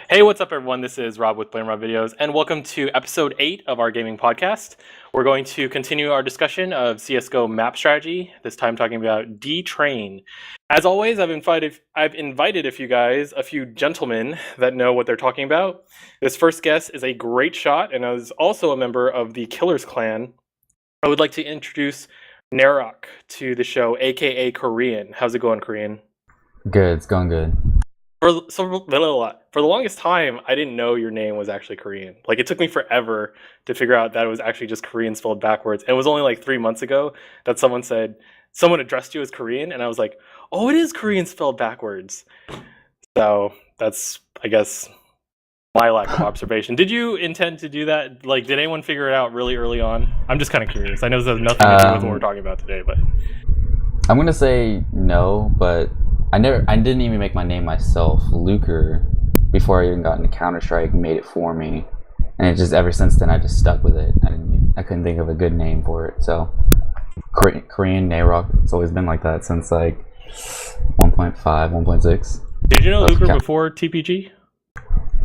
Hey, what's up, everyone? This is Rob with BlameRobVideos, and welcome to episode 8 of our gaming podcast. We're going to continue our discussion of CSGO map strategy, this time talking about D-Train. As always, I've invited a few gentlemen that know what they're talking about. This first guest is a great shot, and is also a member of the Killers clan. I would like to introduce Narok to the show, aka Korean. How's it going, Korean? Good, it's going good. For the longest time, I didn't know your name was actually Korean. Like, it took me forever to figure out that it was actually just Korean spelled backwards. And it was only like 3 months ago that someone addressed you as Korean, and I was like, oh, it is Korean spelled backwards. So that's, I guess, my lack of observation. Did you intend to do that? Like, did anyone figure it out really early on? I'm just kind of curious. I know this has nothing to do with what we're talking about today, but I'm gonna say no, but I didn't even make my name myself. Luker, before I even got into Counter-Strike, made it for me, and it just ever since then I just stuck with it. I couldn't think of a good name for it, so Korean Narok. It's always been like that since like 1.5, 1.6. Did you know Luker before TPG?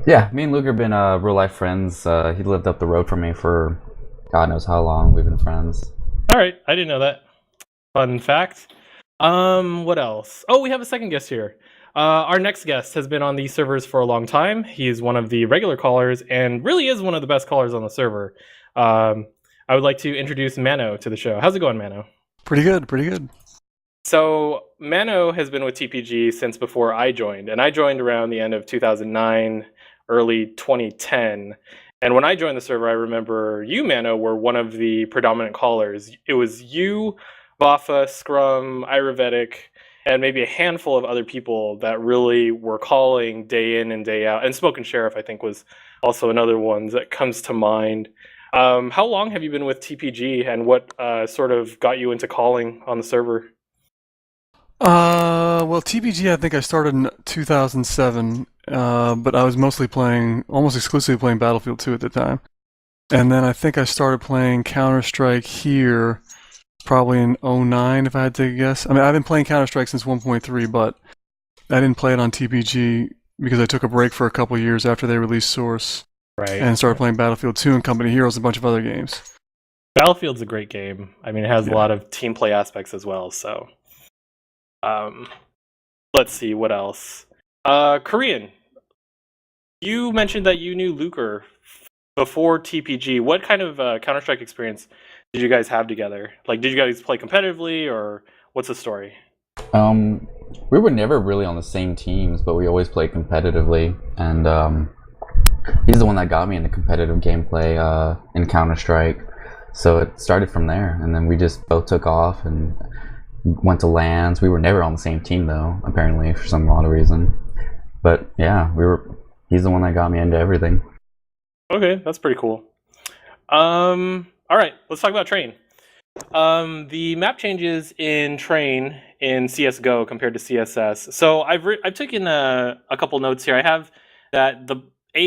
Yeah, me and Luker have been real life friends. He lived up the road from me for God knows how long. We've been friends. All right, I didn't know that. Fun fact. What else? Oh, we have a second guest here. Our next guest has been on these servers for a long time. He's one of the regular callers and really is one of the best callers on the server. I would like to introduce Mano to the show. How's it going, Mano? Pretty good. So, Mano has been with TPG since before I joined, and I joined around the end of 2009, early 2010. And when I joined the server, I remember you, Mano, were one of the predominant callers. It was you, Vafa, Scrum, Ayurvedic, and maybe a handful of other people that really were calling day in and day out. And Smoke Sheriff, I think, was also another one that comes to mind. How long have you been with TPG, and what sort of got you into calling on the server? Well, TPG, I think I started in 2007, but I was almost exclusively playing Battlefield 2 at the time. And then I think I started playing Counter-Strike here probably in 2009, if I had to guess. I mean, I've been playing Counter-Strike since 1.3, but I didn't play it on TPG because I took a break for a couple years after they released Source. Right. And started playing Battlefield 2 and Company Heroes and a bunch of other games. Battlefield's a great game. I mean, it has a lot of team play aspects as well, so... let's see, what else? Korean, you mentioned that you knew Luker before TPG. What kind of Counter-Strike experience did you guys have together? Like, did you guys play competitively, or what's the story? We were never really on the same teams, but we always played competitively, and he's the one that got me into competitive gameplay in Counter-Strike. So it started from there, and then we just both took off and went to LANs. We were never on the same team though, apparently, for some odd reason. But yeah, he's the one that got me into everything. Okay, that's pretty cool. All right, let's talk about Train. The map changes in Train in CSGO compared to CSS. So I've taken a couple notes here. I have that the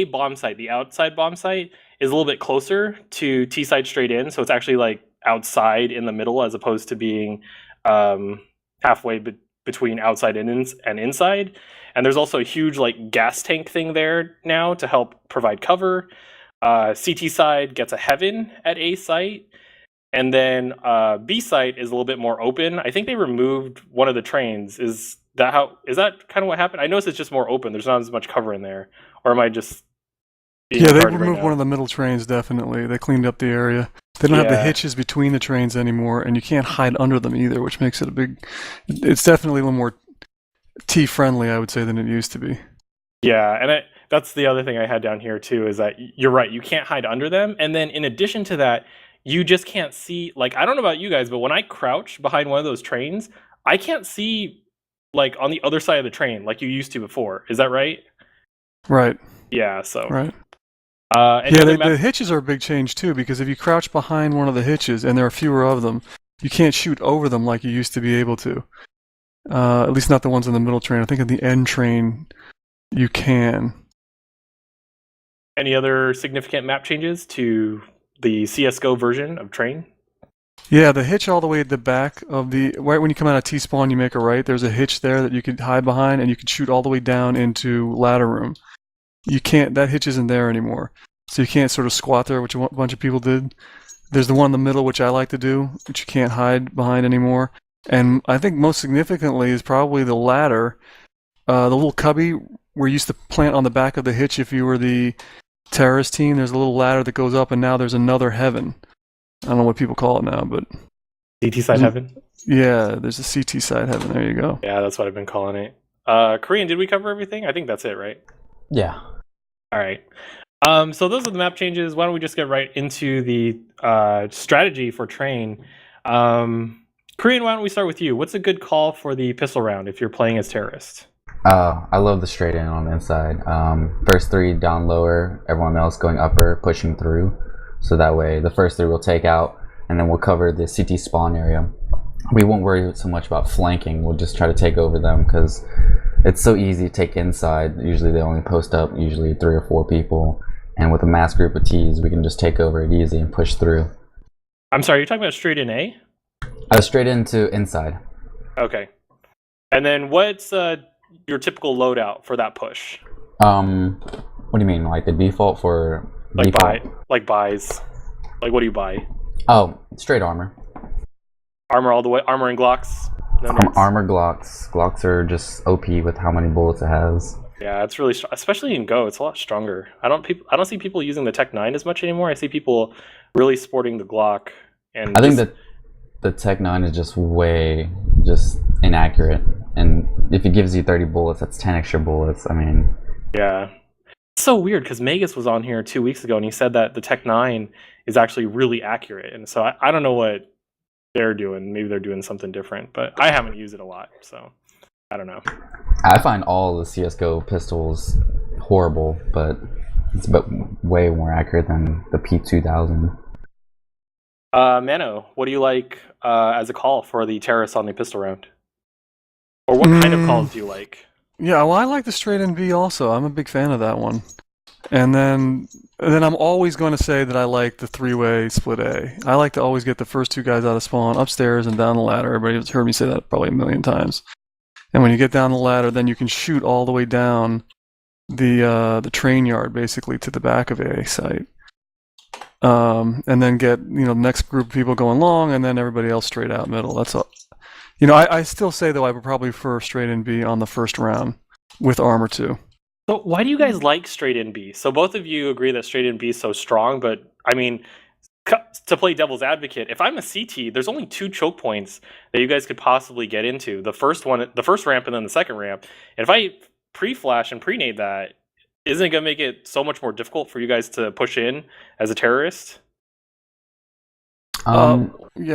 bomb site, the outside bomb site, is a little bit closer to T side straight in. So it's actually like outside in the middle as opposed to being halfway between outside and inside. And there's also a huge like gas tank thing there now to help provide cover. CT side gets a heaven at A site, and then B site is a little bit more open. I think they removed one of the trains. Is that kind of what happened? I noticed it's just more open. There's not as much cover in there, or am I just being they retarded removed right one of the middle trains. Definitely, they cleaned up the area. They don't have the hitches between the trains anymore, and you can't hide under them either, which makes it it's definitely a little more T-friendly, I would say, than it used to be. Yeah, and that's the other thing I had down here, too, is that you're right, you can't hide under them, and then in addition to that, you just can't see, like, I don't know about you guys, but when I crouch behind one of those trains, I can't see, like, on the other side of the train, like you used to before. Is that right? Right. Yeah, so... Right. The hitches are a big change too, because if you crouch behind one of the hitches and there are fewer of them, you can't shoot over them like you used to be able to. At least not the ones in the middle train. I think in the end train you can. Any other significant map changes to the CSGO version of Train? Yeah, the hitch all the way at the back of right when you come out of T-spawn, you make a right. There's a hitch there that you can hide behind, and you can shoot all the way down into ladder room. you can't. That hitch isn't there anymore, so you can't sort of squat there, which a bunch of people did. There's the one in the middle, which I like to do, which you can't hide behind anymore. And I think most significantly is probably the ladder, the little cubby where you used to plant on the back of the hitch if you were the terrorist team. There's a little ladder that goes up, and now there's another heaven. I don't know what people call it now, but CT side heaven? yeah, there's a CT side heaven. There you go. Yeah, that's what I've been calling it. Korean, did we cover everything? I think that's it, right? Yeah. All right. So those are the map changes. Why don't we just get right into the strategy for train? Korean, why don't we start with you? What's a good call for the pistol round if you're playing as terrorist? I love the straight in on the inside. First three down lower, everyone else going upper, pushing through. So that way the first three will take out, and then we'll cover the CT spawn area. We won't worry so much about flanking. We'll just try to take over them because it's so easy to take inside. Usually they only post up, usually 3 or 4 people. And with a mass group of T's, we can just take over it easy and push through. I'm sorry, you're talking about straight in A? Straight into inside. Okay. And then what's your typical loadout for that push? What do you mean? Like the default for Like default? buys. Like what do you buy? Oh, straight armor. Armor all the way, armor and Glocks? No nerds? Armor Glocks. Glocks are just OP with how many bullets it has. Yeah, it's really especially in Go. It's a lot stronger. I don't see people using the Tech 9 as much anymore. I see people really sporting the Glock. And I think that the Tech 9 is just way inaccurate. And if it gives you 30 bullets, that's 10 extra bullets. I mean, yeah, it's so weird because Magus was on here 2 weeks ago and he said that the Tech 9 is actually really accurate. And so I don't know what they're doing. Maybe they're doing something different, but I haven't used it a lot, so I don't know. I find all the CSGO pistols horrible, but it's way more accurate than the P2000. Mano, what do you like as a call for the terrorists on the pistol round? Or what kind of calls do you like? Yeah, well, I like the straight in B also. I'm a big fan of that one. And then I'm always going to say that I like the 3-way split A. I like to always get the first 2 guys out of spawn, upstairs and down the ladder. Everybody's heard me say that probably a million times. And when you get down the ladder, then you can shoot all the way down the train yard, basically, to the back of A site. And then get the next group of people going long, and then everybody else straight out middle. That's all. I still say, though, I would probably prefer straight in B on the first round with armor too. So why do you guys like straight in B? So both of you agree that straight in B is so strong, but I mean, to play devil's advocate, if I'm a CT, there's only 2 choke points that you guys could possibly get into. The first ramp, and then the second ramp. And if I pre-flash and pre-nade that, isn't it going to make it so much more difficult for you guys to push in as a terrorist? Yeah,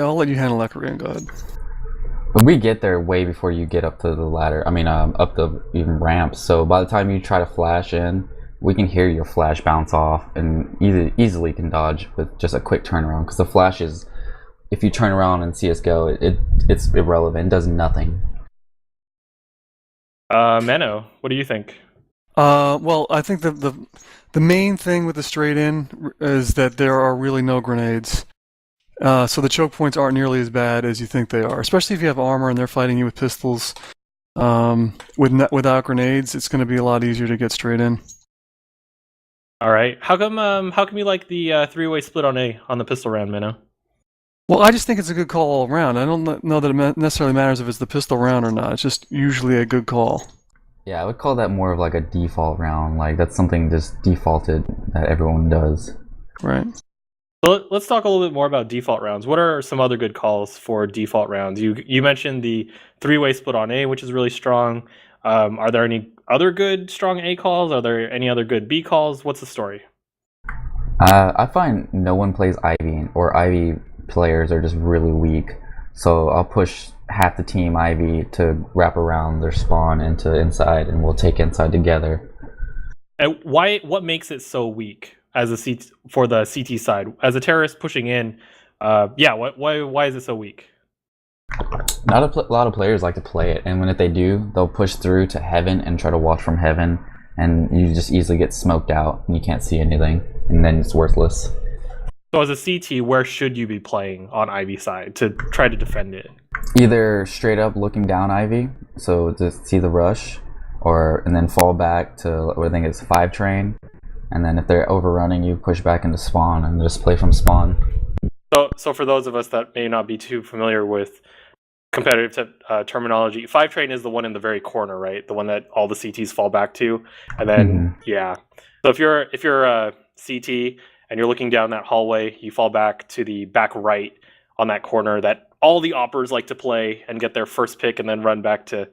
I'll let you handle that, Korean. Go ahead. But we get there way before you get up to the ladder. I mean, up the even ramps. So by the time you try to flash in, we can hear your flash bounce off and easily can dodge with just a quick turnaround. Because the flash is, if you turn around in CSGO, it's irrelevant. It does nothing. Mano, what do you think? Well, I think the main thing with the straight in is that there are really no grenades. So the choke points aren't nearly as bad as you think they are, especially if you have armor and they're fighting you with pistols. Without grenades, it's going to be a lot easier to get straight in. All right. How come you like the 3-way split on A on the pistol round, Mano? Well, I just think it's a good call all around. I don't know that it necessarily matters if it's the pistol round or not. It's just usually a good call. Yeah, I would call that more of like a default round. Like that's something just defaulted that everyone does. Right. So let's talk a little bit more about default rounds. What are some other good calls for default rounds? You mentioned the 3-way split on A, which is really strong. Are there any other good strong A calls? Are there any other good B calls? What's the story? I find no one plays Ivy, or Ivy players are just really weak. So I'll push half the team Ivy to wrap around their spawn into inside, and we'll take inside together. And what makes it so weak as for the CT side? As a terrorist pushing in, why is it so weak? Not a lot of players like to play it, and if they do, they'll push through to heaven and try to watch from heaven, and you just easily get smoked out, and you can't see anything, and then it's worthless. So as a CT, where should you be playing on Ivy side to try to defend it? Either straight up looking down Ivy, so to see the rush, and then fall back to I think it's 5 train, and then if they're overrunning you, push back into spawn and just play from spawn. So for those of us that may not be too familiar with competitive terminology, 5 train is the one in the very corner, right? The one that all the CTs fall back to, and then yeah. So if you're a CT and you're looking down that hallway, you fall back to the back right on that corner that all the oppers like to play and get their first pick and then run back to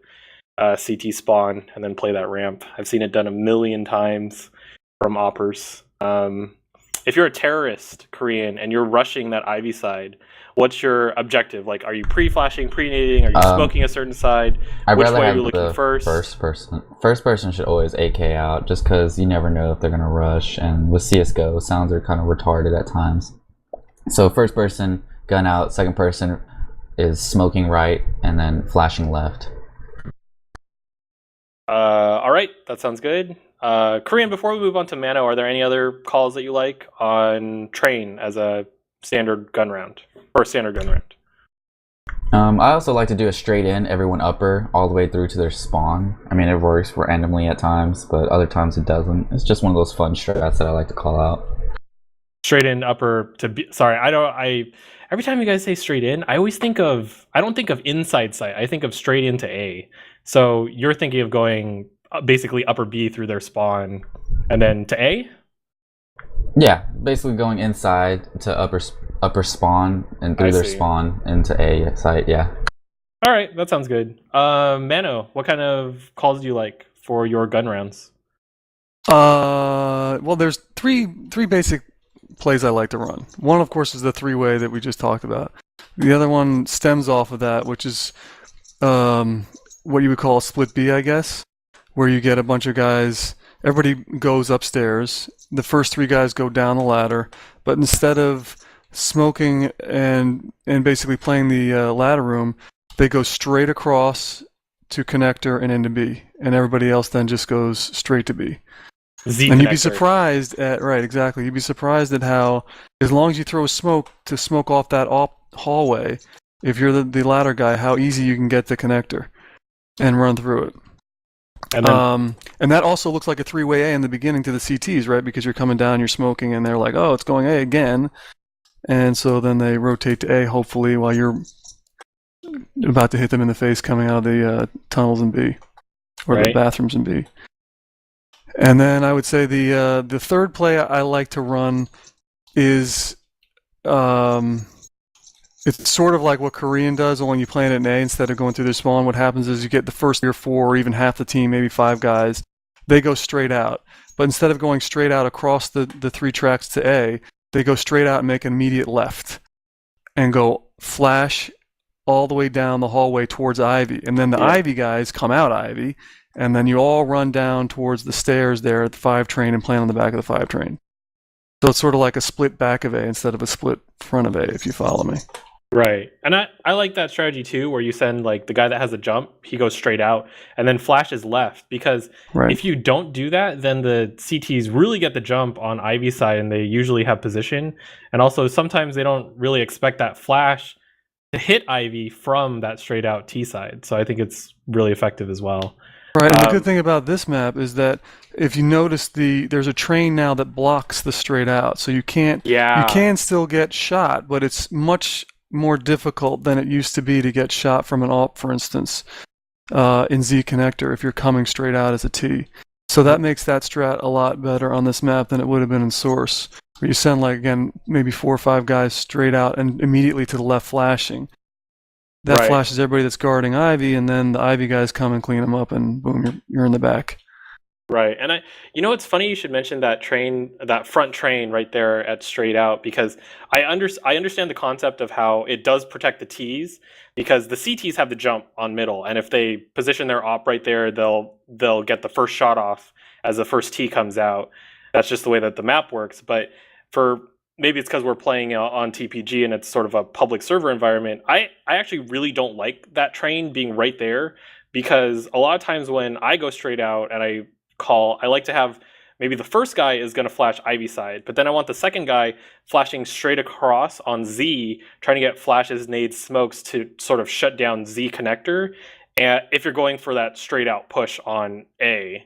CT spawn and then play that ramp. I've seen it done a million times from oppers. If you're a terrorist Korean and you're rushing that Ivy side, what's your objective? Like, are you pre-flashing, pre-nading? Are you smoking a certain side? Which way are you looking first? First person. First person should always AK out, just because you never know if they're gonna rush. And with CSGO, sounds are kind of retarded at times. So first person, gun out. Second person is smoking right and then flashing left. All right, that sounds good. Korean, before we move on to Mano, are there any other calls that you like on train as a standard gun round or standard gun round? I also like to do a straight in, everyone upper, all the way through to their spawn. I mean, it works randomly at times, but other times it doesn't. It's just one of those fun strats that I like to call out. Straight in, upper to be. Sorry, every time you guys say straight in, I don't think of inside sight. I think of straight into A. So you're thinking of going basically upper B through their spawn and then to A? Yeah, basically going inside to upper spawn and through their spawn into A site, yeah. All right, that sounds good. Mano, what kind of calls do you like for your gun rounds? Well, there's three basic plays I like to run. One, of course, is the 3-way that we just talked about. The other one stems off of that, which is what you would call a split B, I guess, where you get a bunch of guys, everybody goes upstairs, the first 3 guys go down the ladder, but instead of smoking and basically playing the ladder room, they go straight across to connector and into B, and everybody else then just goes straight to B. Z and connector. You'd be surprised at, right, exactly, you'd be surprised at how, as long as you throw smoke to smoke off that hallway, if you're the ladder guy, how easy you can get the connector and run through it. And that also looks like a 3-way A in the beginning to the CTs, right? Because you're coming down, you're smoking, and they're like, oh, it's going A again. And so then they rotate to A, hopefully, while you're about to hit them in the face coming out of the tunnels in B, or the bathrooms in B. And then I would say the third play I like to run is it's sort of like what Korean does, only you play it in A instead of going through their spawn. What happens is you get the first 3 or 4, or even half the team, maybe 5 guys, they go straight out. But instead of going straight out across the 3 tracks to A, they go straight out and make an immediate left and go flash all the way down the hallway towards Ivy. And then the Ivy guys come out Ivy, and then you all run down towards the stairs there at the 5 train and plan on the back of the 5 train. So it's sort of like a split back of A instead of a split front of A, if you follow me. Right. And I like that strategy too, where you send like the guy that has a jump, he goes straight out and then flashes left, because if you don't do that, then the CTs really get the jump on Ivy side and they usually have position. And also sometimes they don't really expect that flash to hit Ivy from that straight out T side. So I think it's really effective as well. Right, and the good thing about this map is that if you notice there's a train now that blocks the straight out, so you can still get shot, but it's much more difficult than it used to be to get shot from an AWP, for instance, in Z connector if you're coming straight out as a T. So that makes that strat a lot better on this map than it would have been in Source, where you send, like, again, maybe 4 or 5 guys straight out and immediately to the left flashing. That flashes everybody that's guarding Ivy, and then the Ivy guys come and clean them up, and boom, you're in the back. Right, and it's funny you should mention that train, that front train right there at straight out, because I understand the concept of how it does protect the Ts, because the CTs have the jump on middle, and if they position their op right there, they'll get the first shot off as the first T comes out. That's just the way that the map works. But maybe it's because we're playing on TPG and it's sort of a public server environment. I actually really don't like that train being right there, because a lot of times when I go straight out and I like to have maybe the first guy is going to flash Ivy side, but then I want the second guy flashing straight across on Z, trying to get flashes, nades, smokes to sort of shut down Z connector. and if you're going for that straight out push on A.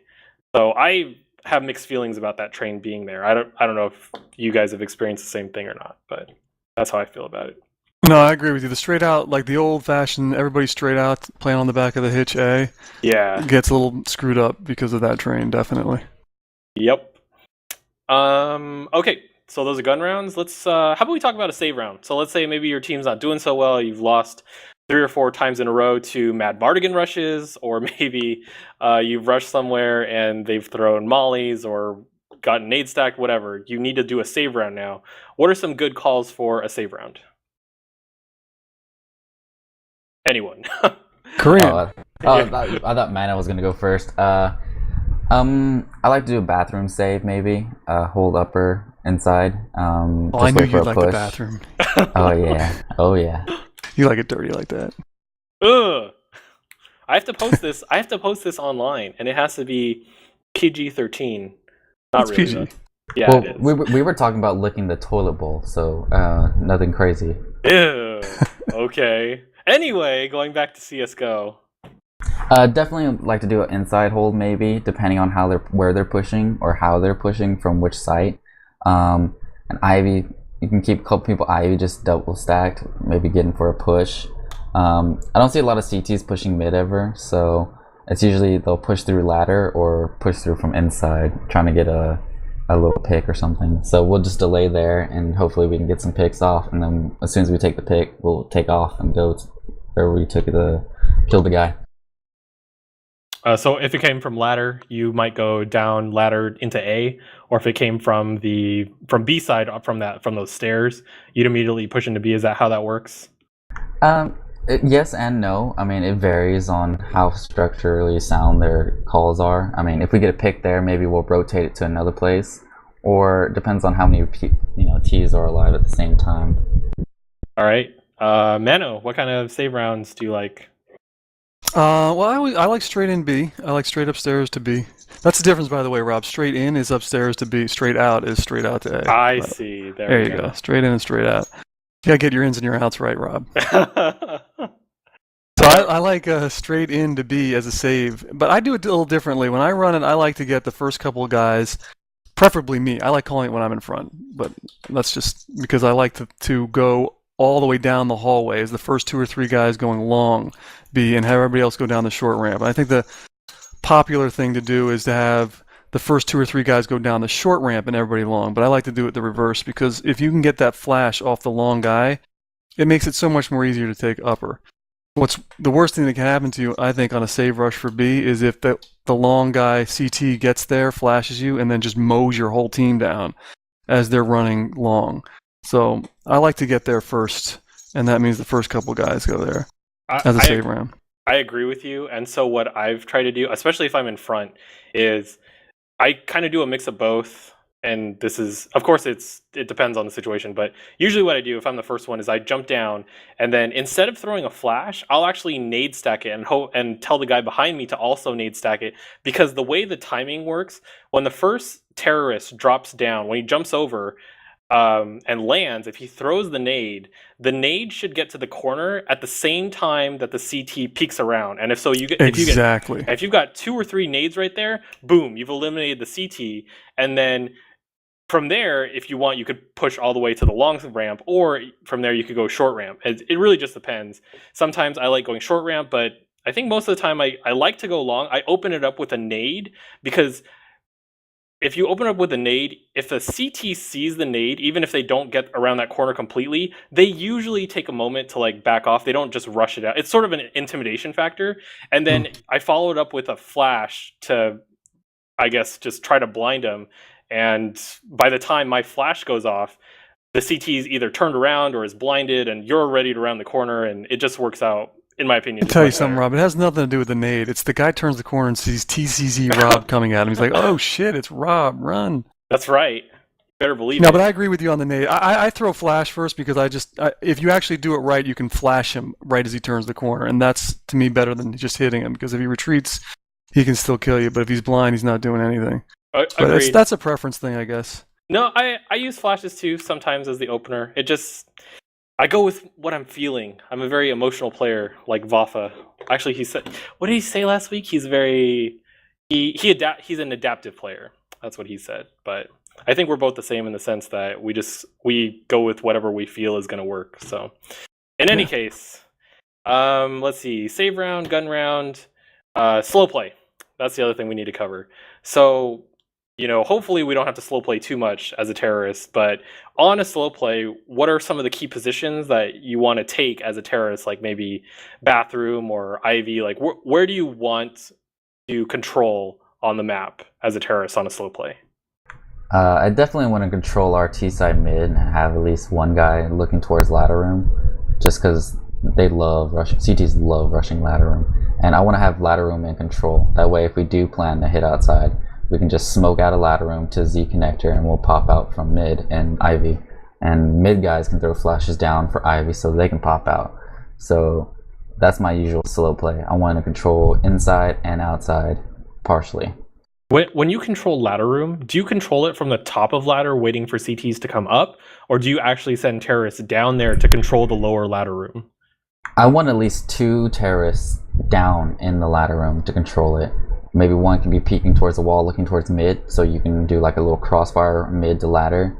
So I have mixed feelings about that train being there. I don't know if you guys have experienced the same thing or not, but that's how I feel about it. No, I agree with you. The straight out, like the old fashioned, everybody straight out playing on the back of the hitch A, Yeah. gets a little screwed up because of that train, definitely. Yep. Okay. So those are gun rounds. Let's. How about we talk about a save round? So let's say maybe your team's not doing so well. You've lost 3 or 4 times in a row to Mad Bardigan rushes, or maybe you've rushed somewhere and they've thrown mollies or gotten nade stacked. Whatever. You need to do a save round now. What are some good calls for a save round? Anyone? Korean. I thought Mana was gonna go first. I like to do a bathroom save, maybe. Hold upper inside. Oh, I knew you'd like the bathroom. Oh yeah. You like it dirty like that. Ugh. I have to post this. I have to post this online, and it has to be PG-13. Not It's really. PG. Though. Yeah, Well, it is. we were talking about licking the toilet bowl, so nothing crazy. Ew. Okay. Anyway, going back to CSGO. Definitely like to do an inside hold, maybe, depending on where they're pushing or how they're pushing from which site. And Ivy, you can keep a couple people Ivy just double stacked, maybe getting for a push. I don't see a lot of CTs pushing mid ever, so it's usually they'll push through ladder or push through from inside, trying to get a little pick or something. So we'll just delay there, and hopefully we can get some picks off. And then as soon as we take the pick, we'll take off and go where we took kill the guy. So if it came from ladder, you might go down ladder into A, or if it came from B side from those stairs, you'd immediately push into B. Is that how that works? Yes and no. I mean, it varies on how structurally sound their calls are. I mean, if we get a pick there, maybe we'll rotate it to another place, or it depends on how many T's are alive at the same time. All right, Mano, what kind of save rounds do you like? Well, I like straight in B. I like straight upstairs to B. That's the difference, by the way, Rob. Straight in is upstairs to B. Straight out is straight out to A. I see. There you go. Straight in and straight out. You gotta get your ins and your outs right, Rob. So I like straight in to B as a save, but I do it a little differently. When I run it, I like to get the first couple of guys, preferably me. I like calling it when I'm in front, but that's just because I like to go all the way down the hallway as the first 2 or 3 guys going long B, and have everybody else go down the short ramp. And I think the popular thing to do is to have the first 2 or 3 guys go down the short ramp and everybody long, but I like to do it the reverse, because if you can get that flash off the long guy, it makes it so much more easier to take upper. What's the worst thing that can happen to you, I think, on a save rush for B is if the long guy CT gets there, flashes you, and then just mows your whole team down as they're running long. So I like to get there first, and that means the first couple guys go there as a save round. I agree with you. And so what I've tried to do, especially if I'm in front, is I kind of do a mix of both. And this is, of course, it depends on the situation, but usually what I do if I'm the first one is I jump down, and then instead of throwing a flash, I'll actually nade stack it and tell the guy behind me to also nade stack it, because the way the timing works, when the first terrorist drops down, when he jumps over and lands, if he throws the nade should get to the corner at the same time that the CT peeks around. And if you've got 2 or 3 nades right there, boom, you've eliminated the CT, and then from there, if you want, you could push all the way to the long ramp, or from there you could go short ramp. It really just depends. Sometimes I like going short ramp, but I think most of the time I like to go long. I open it up with a nade, because if you open up with a nade, if the CT sees the nade, even if they don't get around that corner completely, they usually take a moment to like back off. They don't just rush it out. It's sort of an intimidation factor. And then I follow it up with a flash to, I guess, just try to blind them. And by the time my flash goes off, the CT is either turned around or is blinded, and you're already around the corner, and it just works out, in my opinion. I'll tell you something, Rob. It has nothing to do with the nade. It's the guy turns the corner and sees TCZ Rob coming at him. He's like, "Oh shit, it's Rob! Run!" That's right. Better believe it. No, but I agree with you on the nade. I throw flash first, because if you actually do it right, you can flash him right as he turns the corner, and that's to me better than just hitting him. Because if he retreats, he can still kill you. But if he's blind, he's not doing anything. But that's a preference thing, I guess. No, I use flashes too sometimes as the opener. I go with what I'm feeling. I'm a very emotional player, like Vafa. Actually, he said, what did he say last week? He's he's an adaptive player. That's what he said. But I think we're both the same in the sense that we go with whatever we feel is going to work. So, in any case, let's see. Save round, gun round, slow play. That's the other thing we need to cover. So, hopefully we don't have to slow play too much as a terrorist, but on a slow play, what are some of the key positions that you want to take as a terrorist, like maybe bathroom or Ivy? Like, where do you want to control on the map as a terrorist on a slow play? I definitely want to control our T side mid and have at least one guy looking towards ladder room, just because they love rushing. CTs love rushing ladder room, and I want to have ladder room in control. That way, if we do plan to hit outside, we can just smoke out of ladder room to Z connector and we'll pop out from mid and Ivy. And mid guys can throw flashes down for Ivy so they can pop out. So that's my usual slow play. I want to control inside and outside partially. When you control ladder room, do you control it from the top of ladder waiting for CTs to come up? Or do you actually send terrorists down there to control the lower ladder room? I want at least 2 terrorists down in the ladder room to control it. Maybe one can be peeking towards the wall, looking towards mid, so you can do like a little crossfire mid to ladder.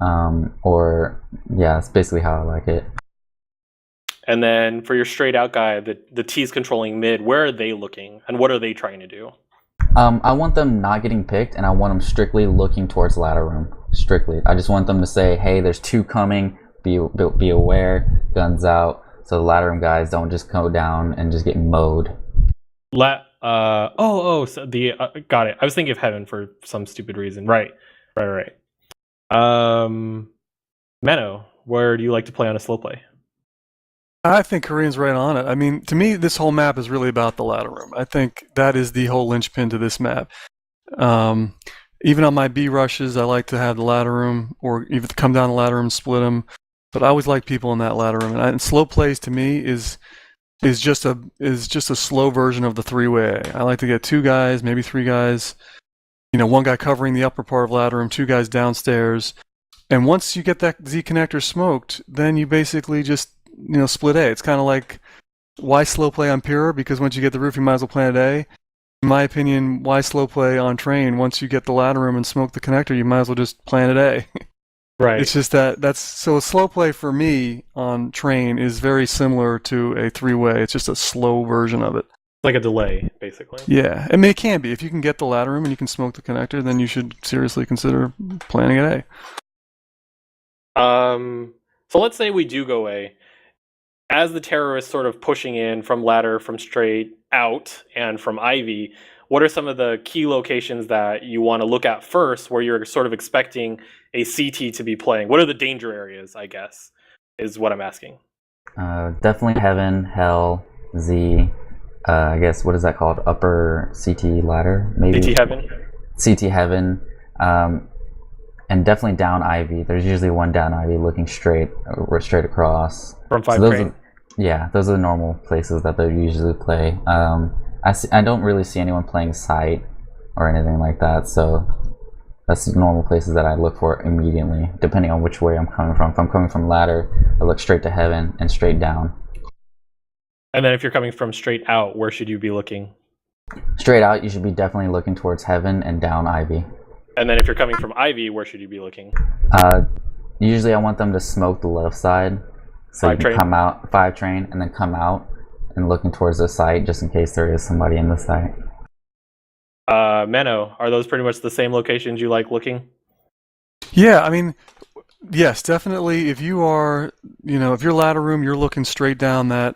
That's basically how I like it. And then for your straight out guy, the T's controlling mid, where are they looking and what are they trying to do? I want them not getting picked, and I want them strictly looking towards ladder room. Strictly. I just want them to say, hey, there's 2 coming, be aware, guns out, so the ladder room guys don't just go down and just get mowed. So got it. I was thinking of heaven for some stupid reason. Right. Menno, where do you like to play on a slow play? I think Korean's right on it. I mean, to me, this whole map is really about the ladder room. I think that is the whole linchpin to this map. Even on my B rushes, I like to have the ladder room, or even come down the ladder room, split them. But I always like people in that ladder room. And slow plays to me is just a slow version of the 3-way. I like to get 2 guys, maybe 3 guys. One guy covering the upper part of ladder room, 2 guys downstairs. And once you get that Z connector smoked, then you basically just split A. It's kind of like, why slow play on Pure? Because once you get the roof, you might as well plant A. In my opinion, why slow play on Train? Once you get the ladder room and smoke the connector, you might as well just plant A. Right. It's just that's so a slow play for me on Train is very similar to a 3-way. It's just a slow version of it. Like a delay, basically. Yeah, I mean it can be. If you can get the ladder room and you can smoke the connector, then you should seriously consider planning at A. So let's say we do go A. As the terrorist sort of pushing in from ladder, from straight out, and from Ivy, what are some of the key locations that you want to look at first where you're sort of expecting a CT to be playing? What are the danger areas, I guess, is what I'm asking. Definitely Heaven, Hell, Z, I guess, what is that called? Upper CT ladder, maybe? CT Heaven? CT Heaven, and definitely down Ivy. There's usually one down Ivy looking straight across. From 5 train? Those are the normal places that they usually play. I don't really see anyone playing site or anything like that, so that's the normal places that I look for immediately, depending on which way I'm coming from. If I'm coming from ladder, I look straight to Heaven and straight down. And then if you're coming from straight out, where should you be looking? Straight out, you should be definitely looking towards Heaven and down Ivy. And then if you're coming from Ivy, where should you be looking? Usually I want them to smoke the left side, so you can come out, 5 train, and then come out and looking towards the site just in case there is somebody in the site. Menno, are those pretty much the same locations you like looking? Yeah, I mean, yes, definitely. If you are, if you're ladder room, you're looking straight down that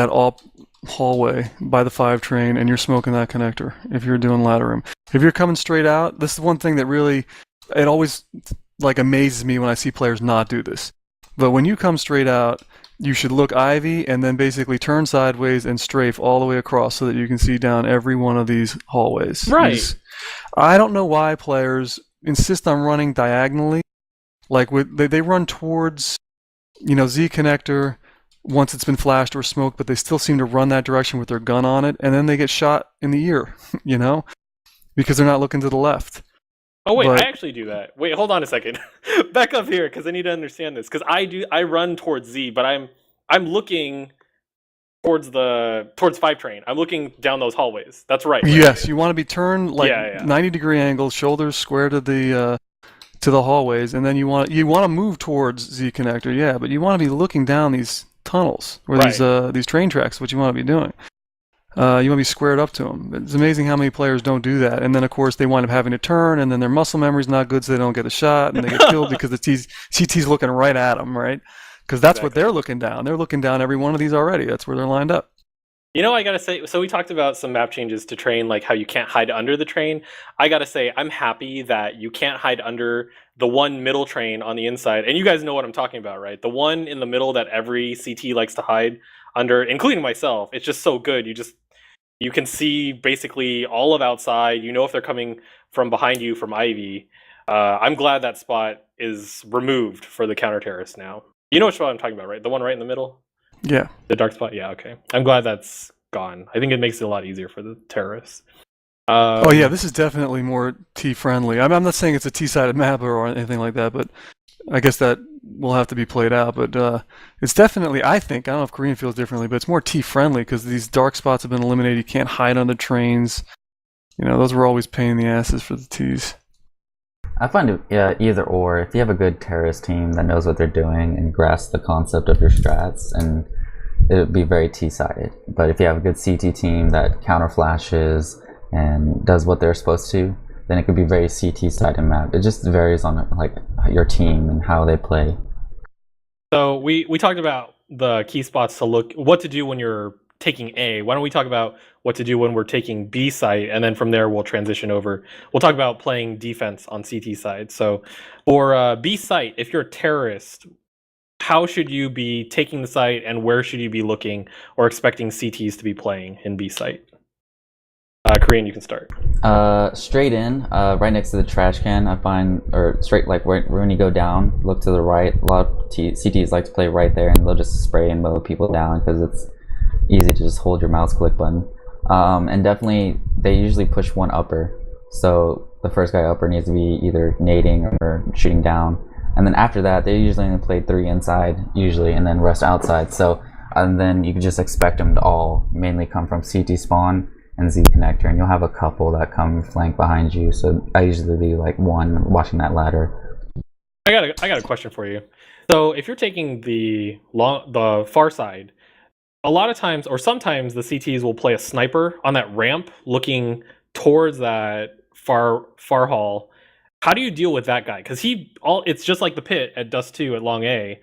all hallway by the 5 train, and you're smoking that connector. If you're doing ladder room, if you're coming straight out, this is one thing that really, it always amazes me when I see players not do this. But when you come straight out, you should look Ivy and then basically turn sideways and strafe all the way across so that you can see down every one of these hallways. Right. I don't know why players insist on running diagonally. They run towards, Z connector once it's been flashed or smoked, but they still seem to run that direction with their gun on it, and then they get shot in the ear, because they're not looking to the left. Oh wait, But I actually do that. Wait, hold on a second. Back up here because I need to understand this. Because I run towards Z, but I'm looking towards 5 train. I'm looking down those hallways. That's right. yes, you want to be turned like Yeah. 90-degree angle, shoulders square to the hallways, and then you want to move towards Z connector. Yeah, but you want to be looking down these tunnels or these train tracks. What you want to be doing. You want to be squared up to them. It's amazing how many players don't do that. And then, of course, they wind up having to turn, and then their muscle memory's not good, so they don't get a shot, and they get killed because the CT's looking right at them, right? Because that's what they're looking down. They're looking down every one of these already. That's where they're lined up. You know, I gotta say, so we talked about some map changes to train, like how you can't hide under the train. I gotta say, I'm happy that you can't hide under the one middle train on the inside. And you guys know what I'm talking about, right? The one in the middle that every CT likes to hide under, including myself. It's just so good. You can see basically all of outside. You know if they're coming from behind you from Ivy. I'm glad that spot is removed for the counter-terrorists now. You know which spot I'm talking about, right? The one right in the middle? Yeah. The dark spot? Yeah, okay. I'm glad that's gone. I think it makes it a lot easier for the terrorists. Oh yeah, this is definitely more T-friendly. I'm not saying it's a T-sided map or anything like that, but I guess that will have to be played out. But it's definitely, I think, I don't know if Korean feels differently, but it's more T-friendly because these dark spots have been eliminated. You can't hide on the trains. You know, those were always pain in the asses for the Ts. I find it either or. If you have a good terrorist team that knows what they're doing and grasps the concept of your strats, and it would be very T-sided. But if you have a good CT team that counter flashes and does what they're supposed to, then it could be very CT-sided map. It just varies on like your team and how they play. So we talked about the key spots to look, what to do when you're taking A. Why don't we talk about what to do when we're taking B site, and then from there we'll transition over. We'll talk about playing defense on CT side. So for B site, if you're a terrorist, how should you be taking the site, and where should you be looking or expecting CTs to be playing in B site? Korean, you can start. Straight in, right next to the trash can, I find, or straight, like when you go down, look to the right. A lot of CTs like to play right there, and they'll just spray and mow people down because it's easy to just hold your mouse click button. And definitely, they usually push one upper, so the first guy upper needs to be either nading or shooting down. And then after that, they usually only play 3 inside, usually, and then rest outside. So, and then you can just expect them to all mainly come from CT spawn and Z connector, and you'll have a couple that come flank behind you. So I usually be like one watching that ladder. I got a question for you. So if you're taking the far side, a lot of times, or sometimes, the CTs will play a sniper on that ramp looking towards that far hall. How do you deal with that guy? Because it's just like the pit at Dust 2 at Long A.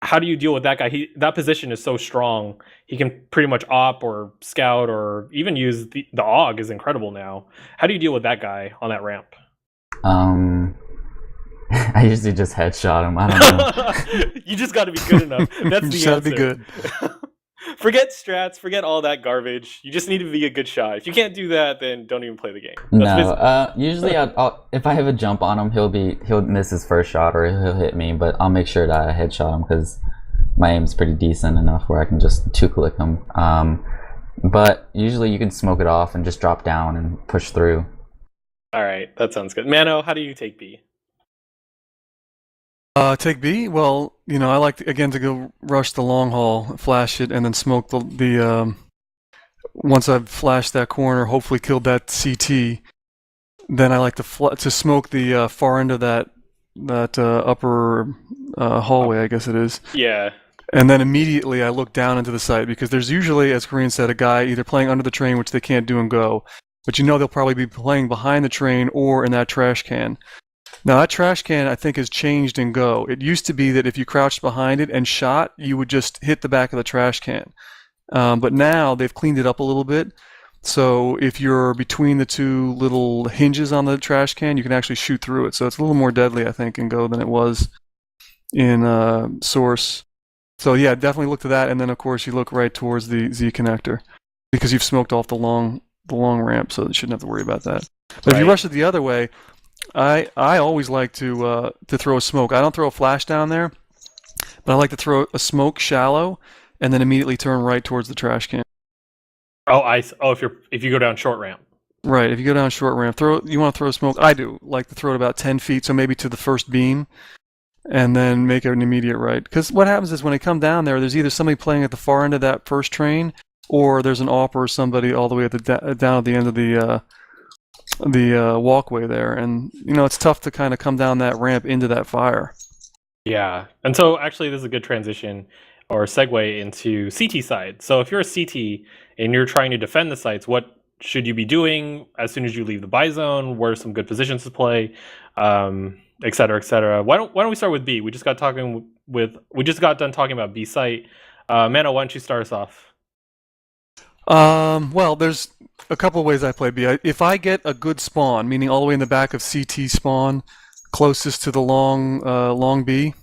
How do you deal with that guy? That position is so strong. He can pretty much op or scout or even use the AUG is incredible now. How do you deal with that guy on that ramp? I usually just headshot him. I don't know. You just got to be good enough. That's the You gotta be good. Forget strats, forget all that garbage. You just need to be a good shot. If you can't do that, then don't even play the game. Usually if I have a jump on him, he'll miss his first shot or he'll hit me, but I'll make sure that I headshot him because my aim's pretty decent enough where I can just 2-click him. But usually you can smoke it off and just drop down and push through. All right, that sounds good. Mano, how do you take B? Take B? Well, you know, I like to go rush the long haul, flash it, and then smoke the once I've flashed that corner, hopefully killed that CT, then I like to smoke the far end of that upper hallway, I guess it is. Yeah. And then immediately I look down into the site because there's usually, as Korean said, a guy either playing under the train, which they can't do and go, but you know they'll probably be playing behind the train or in that trash can. Now, that trash can, I think, has changed in Go. It used to be that if you crouched behind it and shot, you would just hit the back of the trash can. But now they've cleaned it up a little bit. So if you're between the two little hinges on the trash can, you can actually shoot through it. So it's a little more deadly, I think, in Go than it was in Source. So yeah, definitely look to that. And then, of course, you look right towards the Z connector because you've smoked off the long ramp, so you shouldn't have to worry about that. But if you rush it the other way, I always like to throw a smoke. I don't throw a flash down there, but I like to throw a smoke shallow and then immediately turn right towards the trash can. Oh, if you go down short ramp. Right. If you go down short ramp, you want to throw smoke. I do like to throw it about 10 feet, so maybe to the first beam, and then make an immediate right. Because what happens is when they come down there's either somebody playing at the far end of that first train, or there's an AWP or somebody all the way at down at the end of the walkway there, and it's tough to kind of come down that ramp into that fire. Yeah, and so actually this is a good transition or segue into CT side. So if you're a CT and you're trying to defend the sites, what should you be doing as soon as you leave the buy zone? Where are some good positions to play, et cetera, et cetera. Why don't we start with B? We just got done talking about B site. Mano, why don't you start us off? Well, there's a couple of ways I play B. If I get a good spawn, meaning all the way in the back of CT spawn, closest to the long B,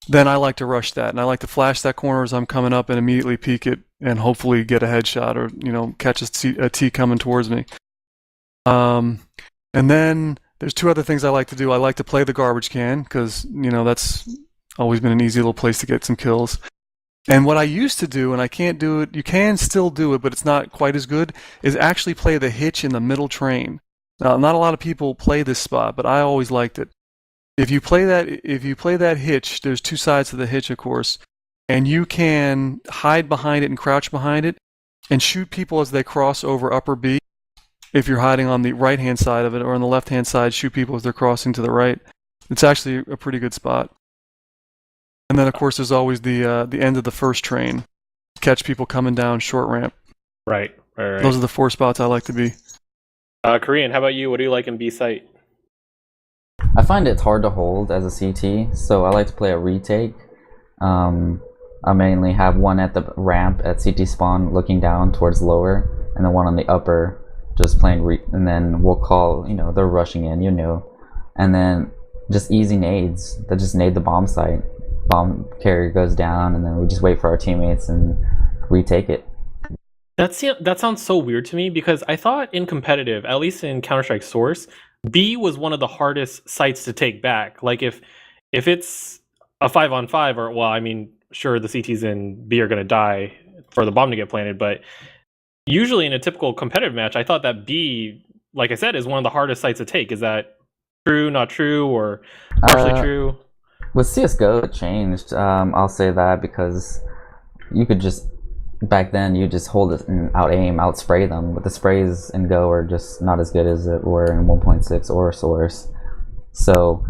then I like to rush that, and I like to flash that corner as I'm coming up and immediately peek it and hopefully get a headshot or catch a T coming towards me. And then there's two other things I like to do. I like to play the garbage can because that's always been an easy little place to get some kills. And what I used to do, and I can't do it, you can still do it, but it's not quite as good, is actually play the hitch in the middle train. Now, not a lot of people play this spot, but I always liked it. If you play that hitch, there's two sides to the hitch, of course, and you can hide behind it and crouch behind it and shoot people as they cross over upper B. If you're hiding on the right-hand side of it, or on the left-hand side, shoot people as they're crossing to the right. It's actually a pretty good spot. And then, of course, there's always the end of the first train. Catch people coming down short ramp. Right. Those are the four spots I like to be. Korean, how about you? What do you like in B site? I find it's hard to hold as a CT, so I like to play a retake. I mainly have one at the ramp at CT spawn looking down towards lower, and then one on the upper just playing and then we'll call, they're rushing in, and then just easy nades that just nade the bomb site. Bomb carrier goes down, and then we just wait for our teammates and retake it. That sounds so weird to me because I thought in competitive, at least in Counter-Strike Source, B was one of the hardest sites to take back. Like if it's a 5-on-5, or well, I mean, sure the CTs in B are going to die for the bomb to get planted, but usually in a typical competitive match, I thought that B, like I said, is one of the hardest sites to take. Is that true, not true, or partially true? With CSGO, it changed. I'll say that because you could just, back then, you just hold it and out-aim, out-spray them. But the sprays in Go are just not as good as it were in 1.6 or Source. So,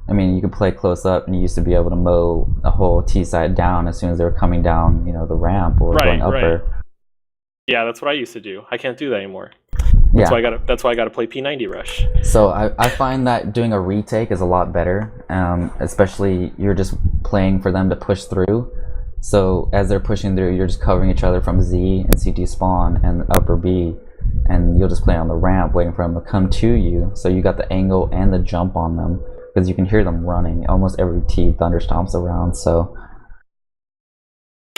I mean, you could play close up, and you used to be able to mow a whole T side down as soon as they were coming down, the ramp or going upper. Right. Yeah, that's what I used to do. I can't do that anymore. Yeah. That's why I got to play P90 Rush. So I find that doing a retake is a lot better, especially you're just playing for them to push through. So as they're pushing through, you're just covering each other from Z and CT spawn and upper B, and you'll just play on the ramp waiting for them to come to you. So you got the angle and the jump on them because you can hear them running. Almost every T thunderstomps around. So.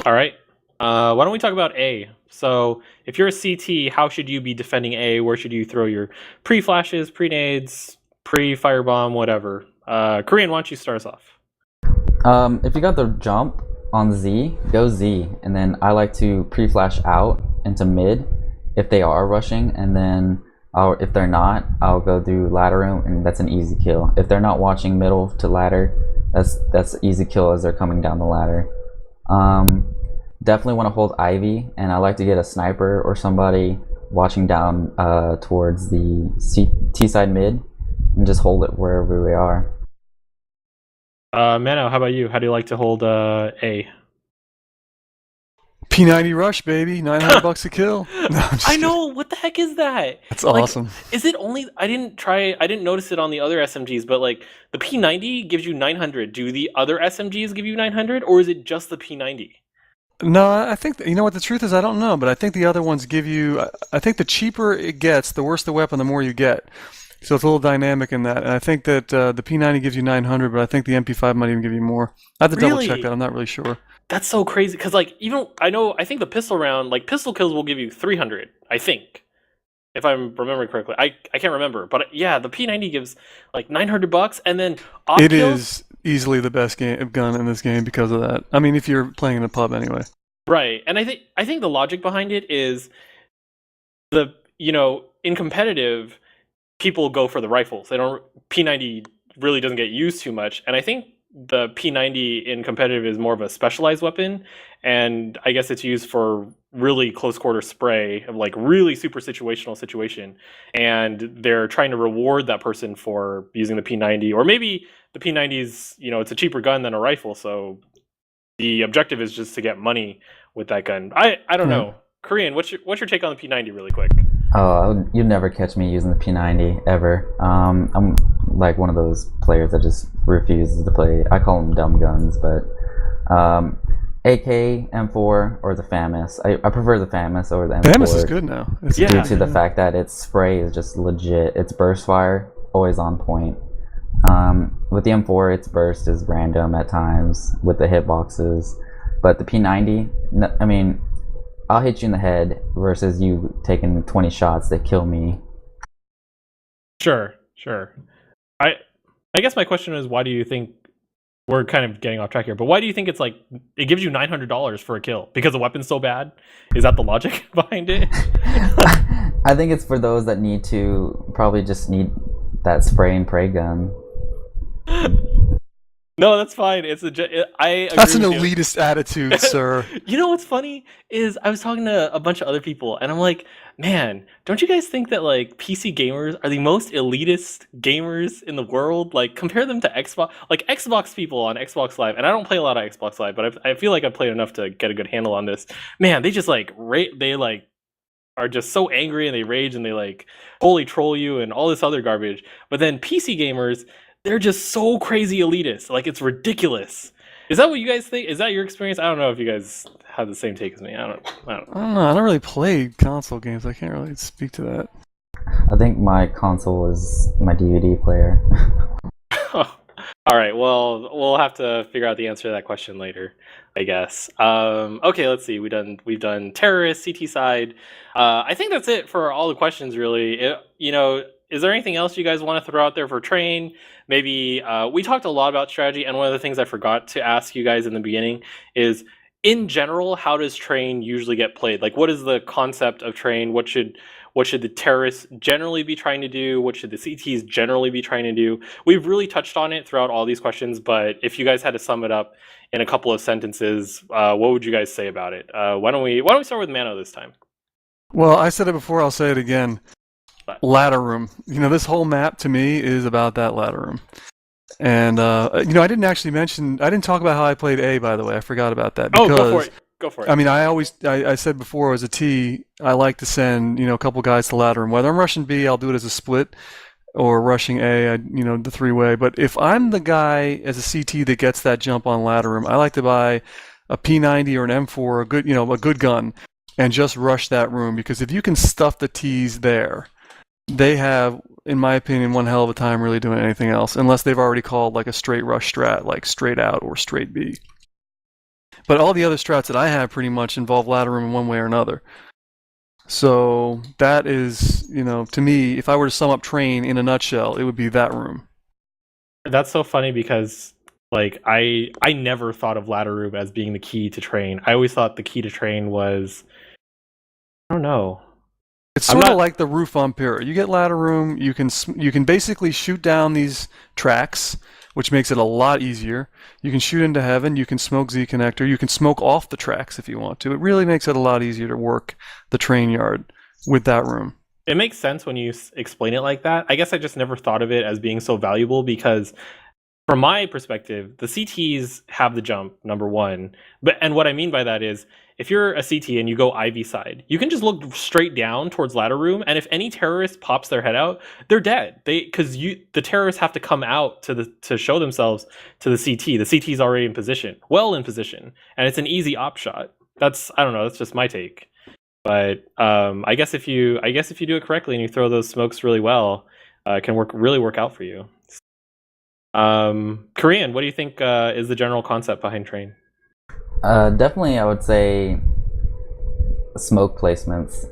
All right. Why don't we talk about A? So if you're a CT, how should you be defending A? Where should you throw your pre-flashes, pre-nades, pre-firebomb, whatever? Korean, why don't you start us off? If you got the jump on Z, go Z. And then I like to pre-flash out into mid if they are rushing. And then if they're not, I'll go through ladder room, and that's an easy kill. If they're not watching middle to ladder, that's easy kill as they're coming down the ladder. Definitely want to hold Ivy, and I like to get a sniper or somebody watching down towards the T side mid and just hold it wherever we are. Mano, how about you? How do you like to hold A? P90 Rush, baby, $900 a kill. No, I know. What the heck is that? That's awesome. Is it only? I didn't notice it on the other SMGs, but like the P90 gives you 900. Do the other SMGs give you 900, or is it just the P90? No, I think what the truth is, I don't know, but I think the other ones give you. I think the cheaper it gets, the worse the weapon, the more you get. So it's a little dynamic in that, and I think that the P90 gives you 900, but I think the MP5 might even give you more. I have to double check that. I'm not really sure. That's so crazy because I think the pistol round, like pistol kills, will give you 300. I think, if I'm remembering correctly, I can't remember, but yeah, the P90 gives like $900, and then it is easily the best gun in this game because of that. I mean, if you're playing in a pub anyway. Right, and I think the logic behind it is in competitive, people go for the rifles. They don't. P90 really doesn't get used too much, and I think the P90 in competitive is more of a specialized weapon, and I guess it's used for really close quarter spray of like really super situational situation, and they're trying to reward that person for using the P90, or maybe the P90's, it's a cheaper gun than a rifle, so the objective is just to get money with that gun. I don't know. Korean, what's your take on the P90 really quick? Oh, you'd never catch me using the P90 ever. I'm like one of those players that just refuses to play. I call them dumb guns, but AK, M4, or the FAMAS. I prefer the FAMAS over the M4. FAMAS is good now. Due to the fact that its spray is just legit. Its burst fire, always on point. With the M4, its burst is random at times with the hitboxes. But the P90, I mean, I'll hit you in the head versus you taking 20 shots that kill me. Sure. I guess my question is, why do you think, we're kind of getting off track here, but why do you think it's like, it gives you $900 for a kill? Because the weapon's so bad? Is that the logic behind it? I think it's for those that probably just need that spray and pray gun. No, that's fine. I agree. That's an elitist attitude, sir. You know what's funny is I was talking to a bunch of other people, and I'm like, man, don't you guys think that like PC gamers are the most elitist gamers in the world? Like, compare them to Xbox, like Xbox people on Xbox Live, and I don't play a lot of Xbox Live, but I feel like I've played enough to get a good handle on this. Man, they just like they like are just so angry, and they rage, and they like holy troll you and all this other garbage. But then PC gamers, they're just so crazy elitist. Like, it's ridiculous. Is that what you guys think? Is that your experience? I don't know if you guys have the same take as me. I don't know. I don't really play console games. I can't really speak to that. I think my console is my DVD player. All right. Well, we'll have to figure out the answer to that question later, I guess. Okay, let's see. We've done terrorist, CT side. I think that's it for all the questions, really. Is there anything else you guys want to throw out there for train? Maybe we talked a lot about strategy, and one of the things I forgot to ask you guys in the beginning is, in general, how does train usually get played? Like, what is the concept of train? What should the terrorists generally be trying to do? What should the CTs generally be trying to do? We've really touched on it throughout all these questions, but if you guys had to sum it up in a couple of sentences, what would you guys say about it? Why don't we start with Mano this time? Well, I said it before, I'll say it again. Ladder room. This whole map to me is about that ladder room. And I didn't talk about how I played A, by the way. I forgot about that. Because, go for it. I mean, I said before, as a T, I like to send, a couple guys to ladder room. Whether I'm rushing B, I'll do it as a split, or rushing A, the three-way. But if I'm the guy as a CT that gets that jump on ladder room, I like to buy a P90 or an M4, a good gun, and just rush that room. Because if you can stuff the T's there, they have, in my opinion, one hell of a time really doing anything else, unless they've already called like a straight rush strat, like straight out or straight B. But all the other strats that I have pretty much involve ladder room in one way or another. So that is, to me, if I were to sum up train in a nutshell, it would be that room. That's so funny because, like, I never thought of ladder room as being the key to train. I always thought the key to train was, I don't know. It's sort of like the roof on Pyrrha. You get ladder room, you can basically shoot down these tracks, which makes it a lot easier. You can shoot into heaven, you can smoke Z connector, you can smoke off the tracks if you want to. It really makes it a lot easier to work the train yard with that room. It makes sense when you explain it like that. I guess I just never thought of it as being so valuable because, from my perspective, the CTs have the jump, number one. And what I mean by that is, if you're a CT and you go Ivy side, you can just look straight down towards ladder room, and if any terrorist pops their head out, they're dead. Because the terrorists have to come out to show themselves to the CT. The CT's already in position, and it's an easy op shot. I don't know. That's just my take. But I guess if you do it correctly and you throw those smokes really well, it can really work out for you. Korean, what do you think is the general concept behind train? Definitely, I would say smoke placements.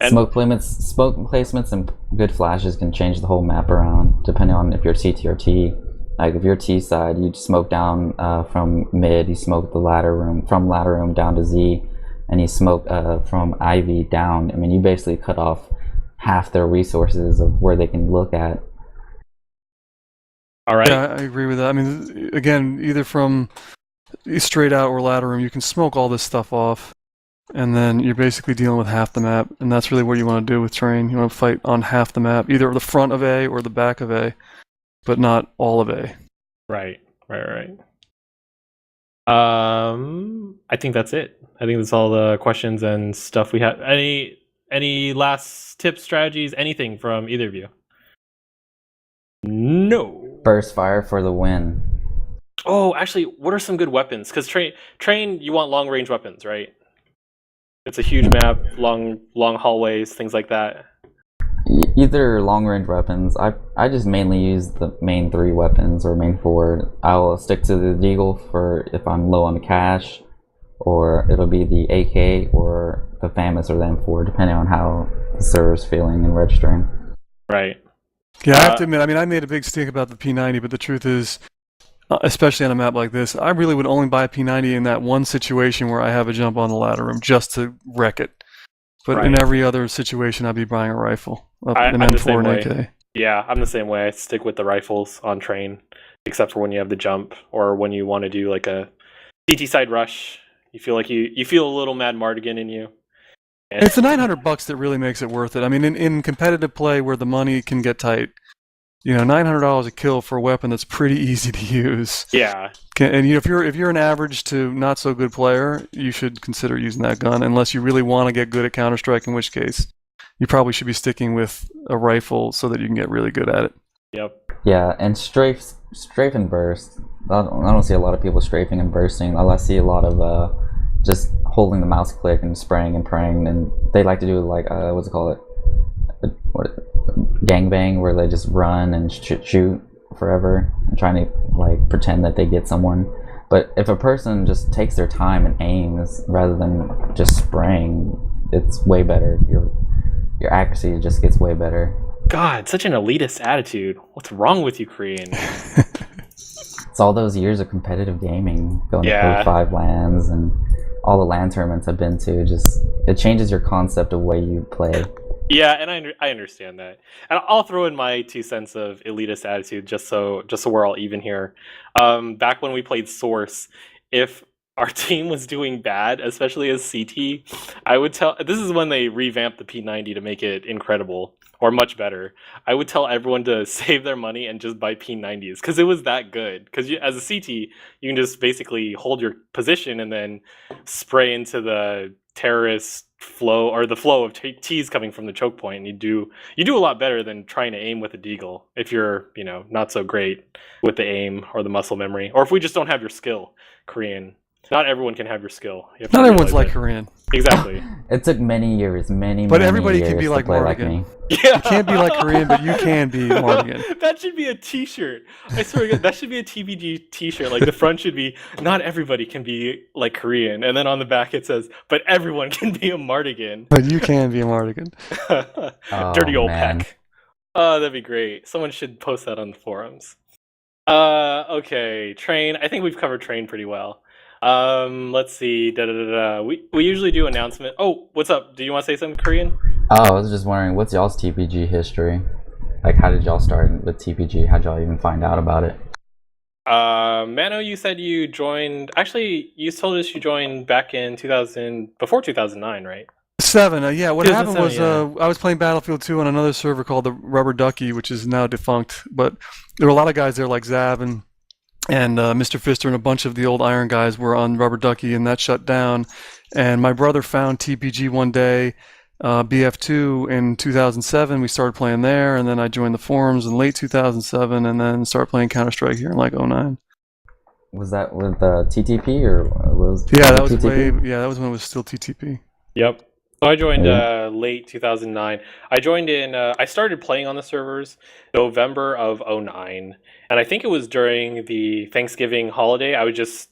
Smoke placements and good flashes can change the whole map around, depending on if you're CT or T. Like, if you're T side, you smoke down from mid, you smoke the ladder room, from ladder room down to Z, and you smoke from Ivy down. I mean, you basically cut off half their resources of where they can look at. All right. Yeah, I agree with that. I mean, again, either from straight out or ladder room, you can smoke all this stuff off, and then you're basically dealing with half the map, and that's really what you want to do with train. You want to fight on half the map, either the front of A or the back of A, but not all of A. Right. I think that's it. I think that's all the questions and stuff we have. Any last tips, strategies, anything from either of you? No. Burst fire for the win. Oh, actually, what are some good weapons? Because train, you want long range weapons, right? It's a huge map, long hallways, things like that. Either long range weapons. I just mainly use the main 3 weapons or main 4. I'll stick to the deagle for if I'm low on cash, or it'll be the AK or the FAMAS or the M4, depending on how the server's feeling and registering. Right. Yeah, I have to admit, I mean, I made a big stink about the P90, but the truth is, especially on a map like this, I really would only buy a P90 in that one situation where I have a jump on the ladder room just to wreck it. But in every other situation, I'd be buying a rifle, an M4 and AK. Yeah, I'm the same way. I stick with the rifles on train, except for when you have the jump or when you want to do like a CT side rush. You feel like you feel a little Mad Mardigan in you. And it's the $900 that really makes it worth it. I mean, in competitive play where the money can get tight, you know, $900 a kill for a weapon that's pretty easy to use. Yeah. And if you're an average to not so good player, you should consider using that gun, unless you really want to get good at Counter-Strike, in which case you probably should be sticking with a rifle so that you can get really good at it. Yep. Yeah, and strafe and burst. I don't see a lot of people strafing and bursting. I see a lot of just holding the mouse click and spraying and praying, and they like to do like what's it called? Gangbang, where they just run and shoot forever and trying to like pretend that they get someone. But if a person just takes their time and aims rather than just spraying, it's way better. Your accuracy just gets way better. God, such an elitist attitude. What's wrong with you, Korean? It's all those years of competitive gaming, going to 5 LANs and all the LAN tournaments I've been to. Just it changes your concept of way you play. Yeah, and I understand that, and I'll throw in my 2 cents of elitist attitude just so we're all even here. Back when we played Source, if our team was doing bad, especially as CT, I would tell. This is when they revamped the P90 to make it incredible or much better. I would tell everyone to save their money and just buy P90s because it was that good. Because as a CT, you can just basically hold your position and then spray into the terrorist flow or the flow of T's coming from the choke point, and you do a lot better than trying to aim with a deagle if you're not so great with the aim or the muscle memory, or if we just don't have your skill. Korean, not everyone can have your skill. Not everyone's like Korean. Exactly. It took many years, but everybody years can be like Mardigan. Yeah. You can't be like Korean, but you can be Mardigan. That should be a T-shirt. I swear to God, that should be a TBG T-shirt. Like the front should be, not everybody can be like Korean, and then on the back it says, but everyone can be a Mardigan. But you can be a Mardigan. Dirty old man. peck. Oh, that'd be great. Someone should post that on the forums. Okay, train. I think we've covered train pretty well. Let's see. We usually do announcement. Oh, what's up? Do you want to say something, Korean? Oh, I was just wondering, what's y'all's TPG history? Like, how did y'all start with TPG? How'd y'all even find out about it? Mano, you said you joined. Actually, you told us you joined back in before 2009, right? 7. Yeah, what happened was yeah. I was playing Battlefield 2 on another server called the Rubber Ducky, which is now defunct. But there were a lot of guys there like Zav and Mr. Fister and a bunch of the old Iron guys were on Rubber Ducky, and that shut down. And my brother found TPG one day, BF2 in 2007. We started playing there, and then I joined the forums in late 2007, and then started playing Counter-Strike here in like 09. Was that with TTP or was? Yeah, that was TTP? that was when it was still TTP. Yep. So I joined late 2009. I joined in. I started playing on the servers November of 09, and I think it was during the Thanksgiving holiday. I was just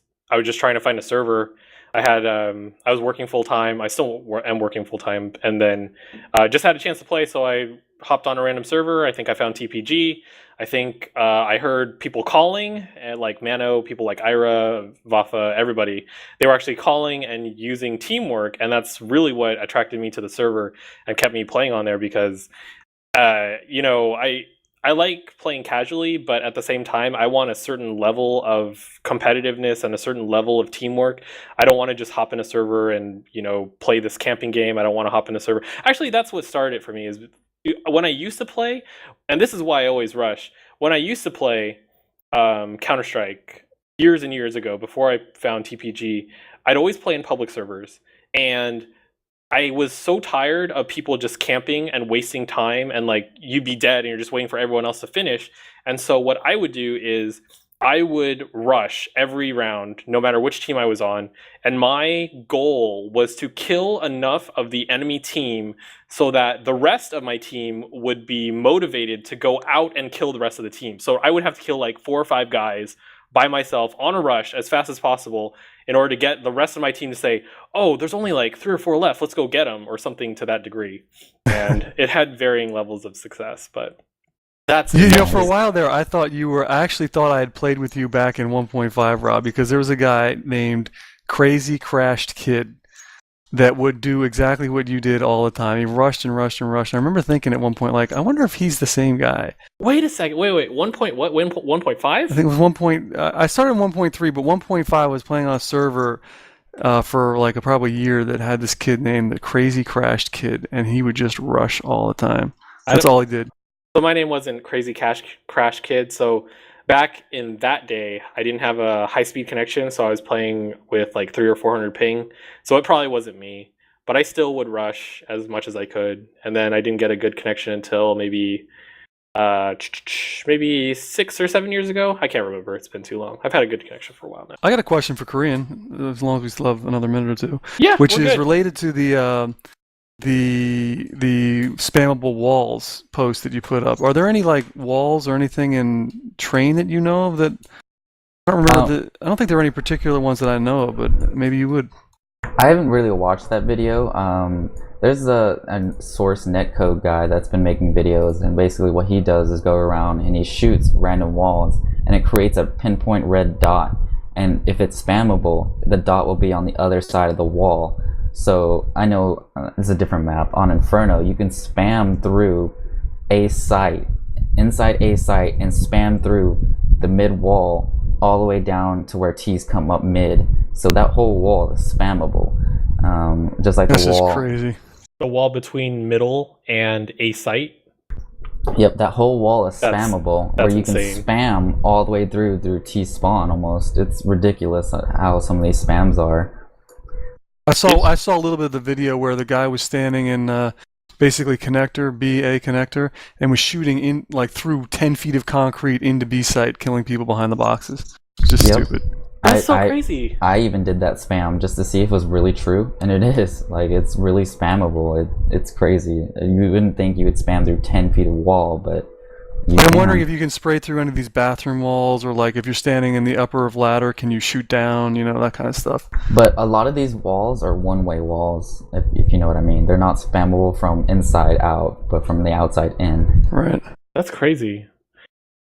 trying to find a server. I was working full time. I still am working full time, and then just had a chance to play. So I hopped on a random server. I think I found TPG. I think I heard people calling, and like Mano, people like Ira, Vafa, everybody. They were actually calling and using teamwork, and that's really what attracted me to the server and kept me playing on there because, you know, I like playing casually, but at the same time, I want a certain level of competitiveness and a certain level of teamwork. I don't want to just hop in a server and, you know, play this camping game. I don't want to hop in a server. Actually, that's what started it for me is when I used to play, and this is why I always rush. When I used to play Counter-Strike years and years ago, before I found TPG, I'd always play in public servers. And I was so tired of people just camping and wasting time and like you'd be dead and you're just waiting for everyone else to finish. And so what I would do is I would rush every round, no matter which team I was on. And my goal was to kill enough of the enemy team so that the rest of my team would be motivated to go out and kill the rest of the team. So I would have to kill like 4 or 5 guys by myself on a rush as fast as possible in order to get the rest of my team to say, oh, there's only like 3 or 4 left, let's go get them, or something to that degree. And it had varying levels of success, but that's... You know, for a while there, I actually thought I had played with you back in 1.5, Rob, because there was a guy named Crazy Crashed Kid that would do exactly what you did all the time. He rushed and rushed and rushed. I remember thinking at one point, like, I wonder if he's the same guy. Wait a second. Wait. 1 point what? 1.5? I think it was 1 point... I started in 1.3, but 1.5 I was playing on a server for like probably a year that had this kid named the Crazy Crashed Kid, and he would just rush all the time. That's all he did. So my name wasn't Crazy Crash Kid, so back in that day, I didn't have a high-speed connection, so I was playing with like 300 or 400 ping. So it probably wasn't me, but I still would rush as much as I could. And then I didn't get a good connection until maybe 6 or 7 years ago. I can't remember. It's been too long. I've had a good connection for a while now. I got a question for Korean, as long as we still have another minute or two. Yeah, which is good. Related to the spammable walls post that you put up. Are there any like walls or anything in Train that you know of that? I don't remember. I don't think there are any particular ones that I know of, but maybe you would. I haven't really watched that video. There's a source netcode guy that's been making videos, and basically what he does is go around and he shoots random walls, and it creates a pinpoint red dot. And if it's spammable, the dot will be on the other side of the wall. So I know it's a different map. On Inferno, you can spam through a site, inside a site, and spam through the mid wall all the way down to where T's come up mid. So that whole wall is spammable, just like the wall. That's just crazy. The wall between middle and a site. Yep, that whole wall is spammable, that's where you insane. can spam all the way through T spawn almost. It's ridiculous how some of these spams are. I saw a little bit of the video where the guy was standing in basically connector, B-A connector, and was shooting in like through 10 feet of concrete into B site, killing people behind the boxes. Just stupid. That's so crazy. I even did that spam just to see if it was really true, and it is. Like, it's really spammable. It's crazy. You wouldn't think you would spam through 10 feet of wall, but I'm wondering if you can spray through any of these bathroom walls, or like if you're standing in the upper of ladder, can you shoot down, you know, that kind of stuff. But a lot of these walls are one-way walls, if you know what I mean. They're not spammable from inside out, but from the outside in. Right. That's crazy.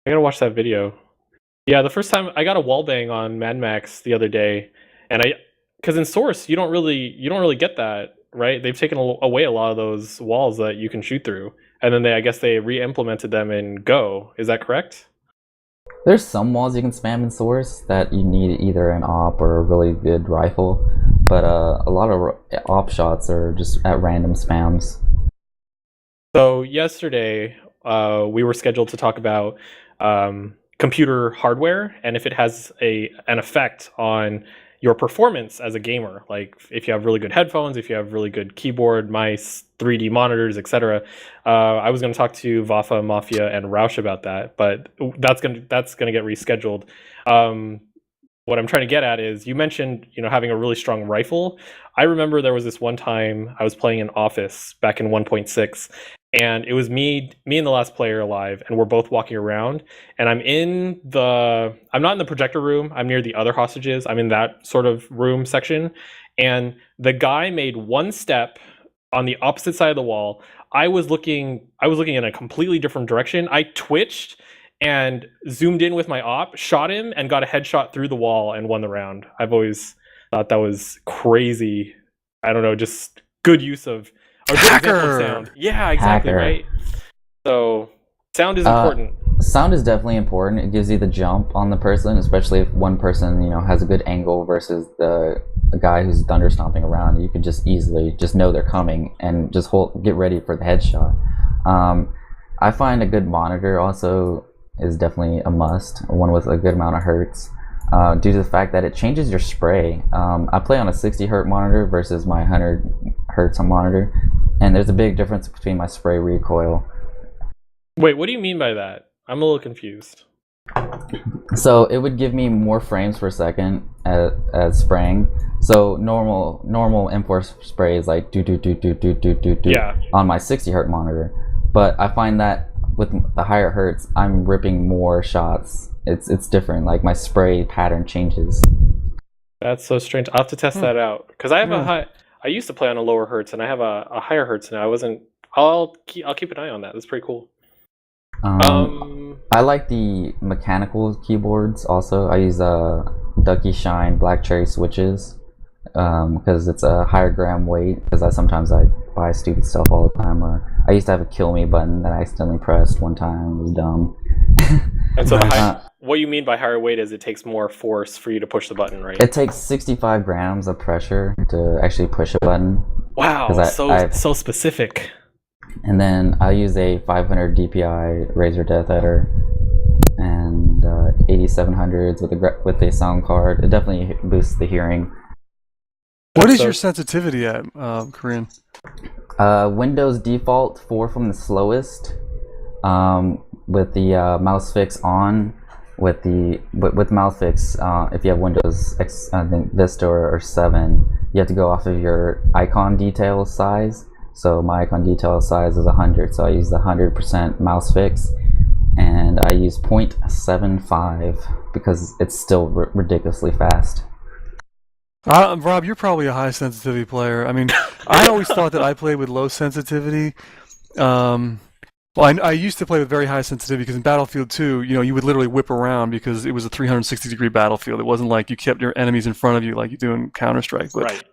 I gotta watch that video. Yeah, the first time I got a wall bang on Mad Max the other day, and because in Source you don't really get that, right? They've taken away a lot of those walls that you can shoot through. And then I guess they re-implemented them in Go. Is that correct? There's some walls you can spam in Source that you need either an op or a really good rifle, but a lot of op shots are just at random spams. So yesterday, we were scheduled to talk about computer hardware and if it has an effect on your performance as a gamer. Like if you have really good headphones, if you have really good keyboard, mice, 3D monitors, etc. I was going to talk to Vafa, Mafia, and Roush about that, but that's going to get rescheduled. What I'm trying to get at is you mentioned, you know, having a really strong rifle. I remember there was this one time I was playing in Office back in 1.6, and it was me and the last player alive, and we're both walking around, and I'm not in the projector room, I'm near the other hostages, I'm in that sort of room section, and the guy made one step on the opposite side of the wall. I was looking in a completely different direction. I twitched and zoomed in with my op, shot him, and got a headshot through the wall and won the round. I've always thought that was crazy. I don't know, just good use of or good example of sound. Yeah, exactly, Hacker. right. So sound is important. Sound is definitely important. It gives you the jump on the person, especially if one person, you know, has a good angle versus a guy who's thunder stomping around. You could just easily just know they're coming and just get ready for the headshot. I find a good monitor also is definitely a must. One with a good amount of hertz, due to the fact that it changes your spray. I play on a 60 hertz monitor versus my 100 hertz monitor, and there's a big difference between my spray recoil. Wait, what do you mean by that? I'm a little confused. So it would give me more frames per second as spraying. So normal M4 spray is like do on my 60 hertz monitor, but I find that with the higher hertz, I'm ripping more shots. It's different. Like my spray pattern changes. That's so strange. I'll have to test that out because I have a high. I used to play on a lower hertz, and I have a higher hertz now. I'll keep an eye on that. That's pretty cool. I like the mechanical keyboards also. I use Ducky Shine Black Cherry switches because it's a higher gram weight, because I buy stupid stuff all the time. I used to have a kill me button that I accidentally pressed one time. It was dumb. And so what you mean by higher weight is it takes more force for you to push the button, right? It takes 65 grams of pressure to actually push a button. Wow, so specific. And then I use a 500 DPI Razer Death Adder and 8700s with a sound card. It definitely boosts the hearing. What is your sensitivity at, Korean? Windows default 4 from the slowest, with the mouse fix on. With mouse fix, if you have Windows I think Vista or 7, you have to go off of your icon detail size. So my icon detail size is 100, so I use the 100% mouse fix, and I use 0.75 because it's still ridiculously fast. Rob, you're probably a high sensitivity player. I mean, I always thought that I played with low sensitivity. I used to play with very high sensitivity because in Battlefield 2, you know, you would literally whip around because it was a 360-degree battlefield. It wasn't like you kept your enemies in front of you like you do in Counter-Strike. Right.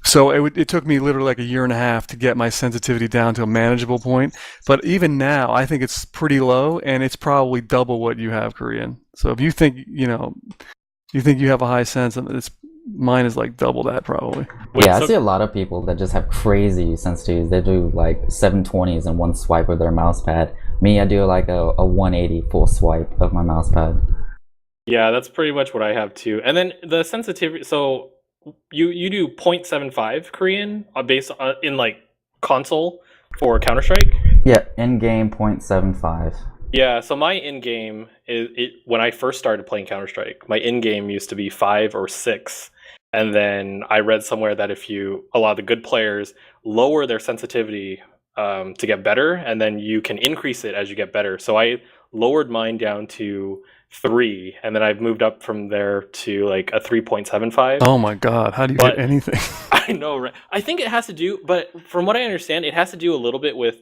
So it took me literally like a year and a half to get my sensitivity down to a manageable point. But even now, I think it's pretty low, and it's probably double what you have, Korean. So if you think you have a high sense, mine is like double that probably. I see a lot of people that just have crazy sensitivities. They do like 720s in one swipe of their mouse pad. Me, I do like a 180 full swipe of my mouse pad. Yeah, that's pretty much what I have too. And then the sensitivity, so you do 0.75 Korean based on, in like console for Counter-Strike? Yeah, in-game 0.75. Yeah, so my in-game when I first started playing Counter-Strike, my in-game used to be 5 or 6. And then I read somewhere that a lot of the good players lower their sensitivity to get better, and then you can increase it as you get better. So I lowered mine down to 3, and then I've moved up from there to like a 3.75. Oh my god, how do you get anything? I know, right? I think it has to do, but from what I understand, it has to do a little bit with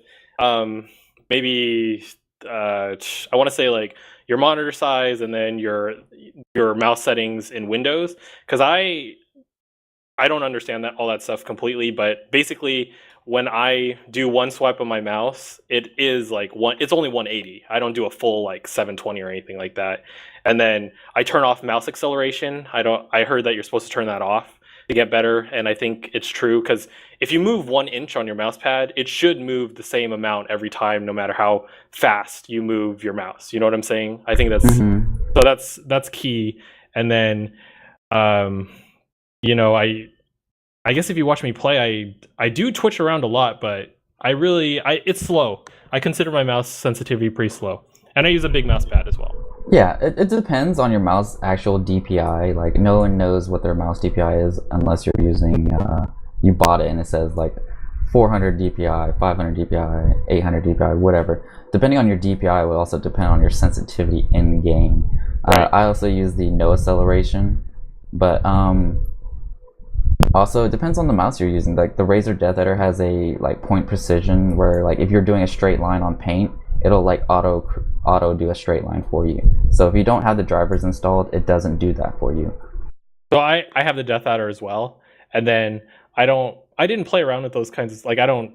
maybe I want to say like your monitor size and then your mouse settings in Windows, because I don't understand all that stuff completely, but basically when I do one swipe of my mouse, it is like it's only 180. I don't do a full like 720 or anything like that. And then I turn off mouse acceleration. I heard that you're supposed to turn that off to get better, and I think it's true, because if you move 1 inch on your mouse pad, it should move the same amount every time, no matter how fast you move your mouse. You know what I'm saying? I think that's key. And then I guess if you watch me play, I do twitch around a lot, but it's slow. I consider my mouse sensitivity pretty slow, and I use a big mouse pad as well. Yeah, it depends on your mouse actual DPI. Like, no one knows what their mouse DPI is unless you're using, you bought it and it says like 400 DPI, 500 DPI, 800 DPI, whatever. Depending on your DPI will also depend on your sensitivity in game. Right. I also use the no acceleration, but Also, it depends on the mouse you're using. Like the Razer Death Adder has a like point precision where like if you're doing a straight line on paint, it'll like auto do a straight line for you. So if you don't have the drivers installed, it doesn't do that for you. So I have the Death Adder as well, and then I didn't play around with those kinds of, like, I don't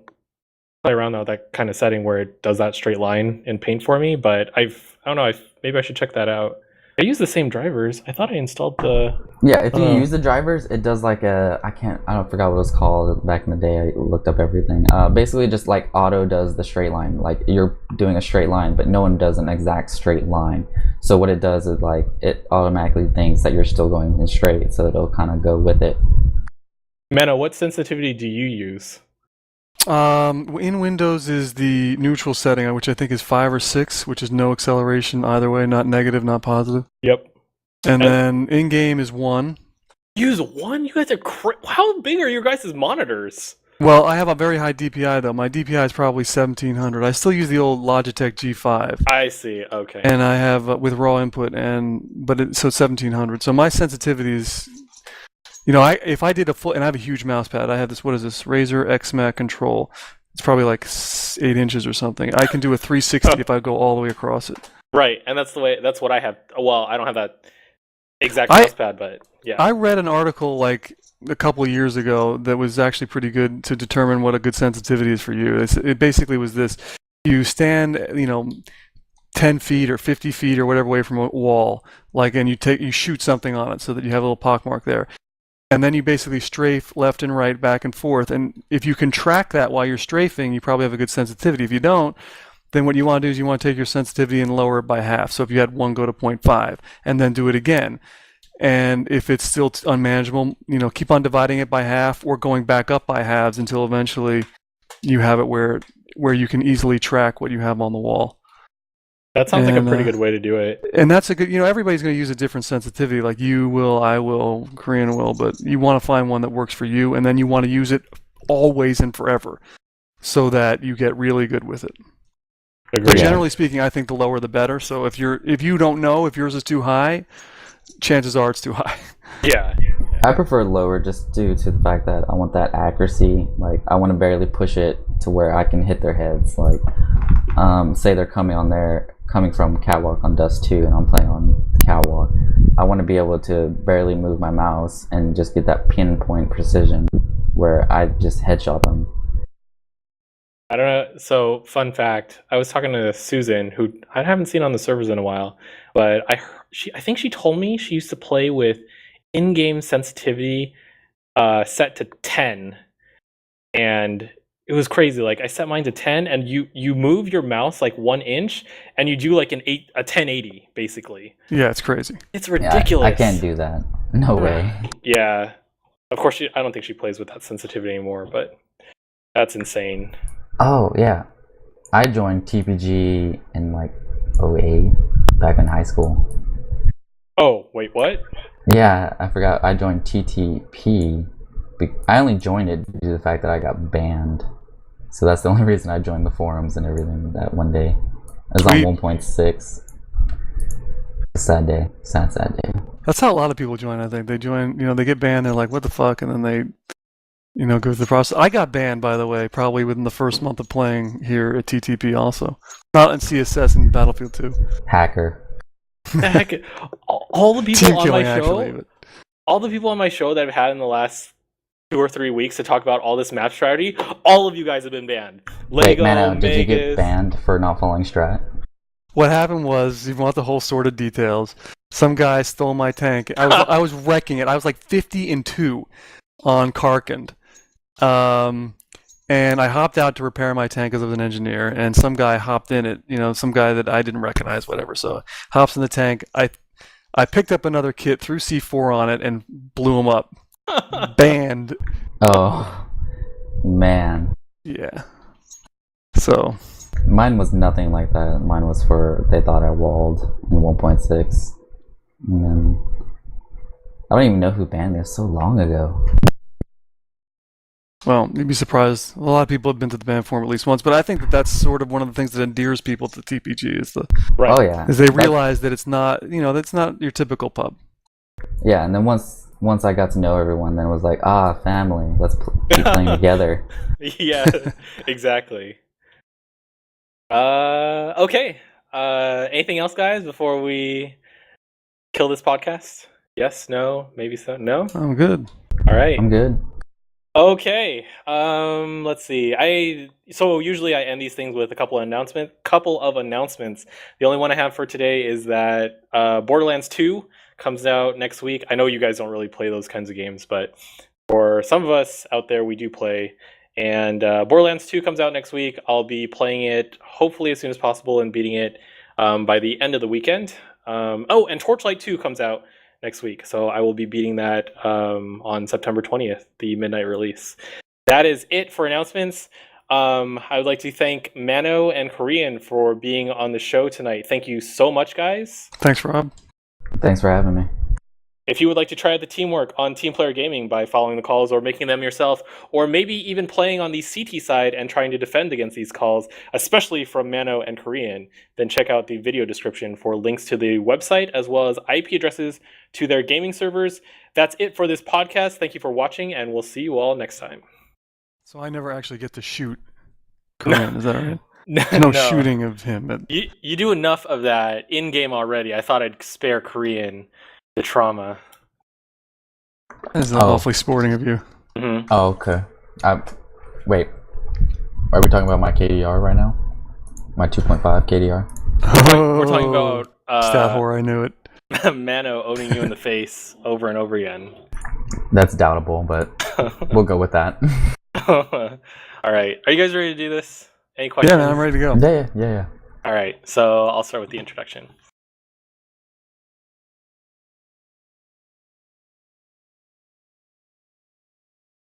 play around with that kind of setting where it does that straight line in paint for me, but I don't know, maybe I should check that out. I use the same drivers. I thought I installed the... Yeah, if you use the drivers, it does like a, I forgot what it was called back in the day. I looked up everything. Basically just like auto does the straight line. Like you're doing a straight line, but no one does an exact straight line. So what it does is like, it automatically thinks that you're still going in straight, so it'll kind of go with it. Mena, what sensitivity do you use? In Windows is the neutral setting, which I think is 5 or 6, which is no acceleration either way, not negative, not positive. Yep. And then in-game is 1. Use 1? You guys are how big are your guys' monitors? Well, I have a very high DPI though. My DPI is probably 1700. I still use the old Logitech G5. I see. Okay. And I have with raw input, so 1700. So my sensitivity is, you know, if I did a full, and I have a huge mouse pad. I have this, what is this, Razer XMAC Control. It's probably like 8 inches or something. I can do a 360 if I go all the way across it. Right, and that's what I have. Well, I don't have that exact mouse pad, but yeah. I read an article like a couple of years ago that was actually pretty good to determine what a good sensitivity is for you. It basically was this: you stand, 10 feet or 50 feet or whatever away from a wall, and you shoot something on it so that you have a little pockmark there. And then you basically strafe left and right, back and forth. And if you can track that while you're strafing, you probably have a good sensitivity. If you don't, then what you want to do is you want to take your sensitivity and lower it by half. So if you had 1, go to 0.5, and then do it again. And if it's still unmanageable, keep on dividing it by half or going back up by halves until eventually you have it where you can easily track what you have on the wall. That sounds like a pretty good way to do it. And that's a good, everybody's going to use a different sensitivity. Like you will, I will, Korean will, but you want to find one that works for you, and then you want to use it always and forever so that you get really good with it. Agreed. But generally speaking, I think the lower the better. So if you don't know if yours is too high, chances are it's too high. Yeah. I prefer lower just due to the fact that I want that accuracy. Like I want to barely push it to where I can hit their heads. Like say they're coming from catwalk on Dust 2 and I'm playing on catwalk. I want to be able to barely move my mouse and just get that pinpoint precision where I just headshot them. I don't know. So, fun fact, I was talking to Susan, who I haven't seen on the servers in a while, but I think she told me she used to play with in-game sensitivity set to 10, and it was crazy. Like I set mine to 10, and you move your mouse like 1 inch, and you do like a 1080 basically. Yeah, it's crazy. It's ridiculous. Yeah, I can't do that. No way. Yeah, of course. I don't think she plays with that sensitivity anymore, but that's insane. Oh yeah, I joined TPG in like 08 back in high school. Oh wait, what? Yeah, I forgot. I joined TTP. I only joined it due to the fact that I got banned. So that's the only reason I joined the forums and everything that one day. It was on 1.6. Sad day. Sad day. That's how a lot of people join, I think. They join, they get banned, they're like, what the fuck? And then they, go through the process. I got banned, by the way, probably within the first month of playing here at TTP also. Not in CSS and Battlefield 2. Hacker. Heck, all the people on my show, actually, all the people on my show that I've had in the last 2 or 3 weeks to talk about all this map strategy, all of you guys have been banned. Lego, Wait, Mano, did you get Vegas. banned for not following strat? What happened was, you want the whole sordid details, some guy stole my tank. I was wrecking it. I was like 50-2 on Karkand. And I hopped out to repair my tank because I was an engineer, and some guy hopped in it, some guy that I didn't recognize, whatever. So hops in the tank. I picked up another kit, threw C4 on it, and blew him up. Banned. Oh, man. Yeah. So. Mine was nothing like that. Mine was they thought I walled in 1.6. And then, I don't even know who banned me. It was so long ago. Well, you'd be surprised. A lot of people have been to the ban forum at least once, but I think that's sort of one of the things that endears people to TPG is right. Oh yeah, is they realize that it's not, that's not your typical pub. Yeah, and then once once I got to know everyone, then it was like, family. Let's keep playing together. Yeah, exactly. Okay. Anything else, guys, before we kill this podcast? Yes, no, maybe so. No? I'm good. All right. I'm good. Okay. Let's see. So usually I end these things with a couple of announcements. The only one I have for today is that Borderlands 2 comes out next week. I know you guys don't really play those kinds of games, but for some of us out there, we do play. And Borderlands 2 comes out next week. I'll be playing it hopefully as soon as possible and beating it by the end of the weekend. And Torchlight 2 comes out next week, so I will be beating that on September 20th, the midnight release. That is it for announcements. I would like to thank Mano and Korean for being on the show tonight. Thank you so much, guys. Thanks, Rob. Thanks for having me. If you would like to try out the teamwork on Team Player Gaming by following the calls or making them yourself, or maybe even playing on the CT side and trying to defend against these calls, especially from Mano and Korean, then check out the video description for links to the website as well as IP addresses to their gaming servers. That's it for this podcast. Thank you for watching, and we'll see you all next time. So I never actually get to shoot Korean, is that right? No, No shooting of him. You do enough of that in-game already. I thought I'd spare Korean the trauma. That's awfully sporting of you. Mm-hmm. Oh, okay. Wait. Are we talking about my KDR right now? My 2.5 KDR? We're talking about stat whore, I knew it. Mano owning you in the face over and over again. That's doubtable, but we'll go with that. All right. Are you guys ready to do this? Any questions? Yeah, man, I'm ready to go. Yeah. All right. So I'll start with the introduction.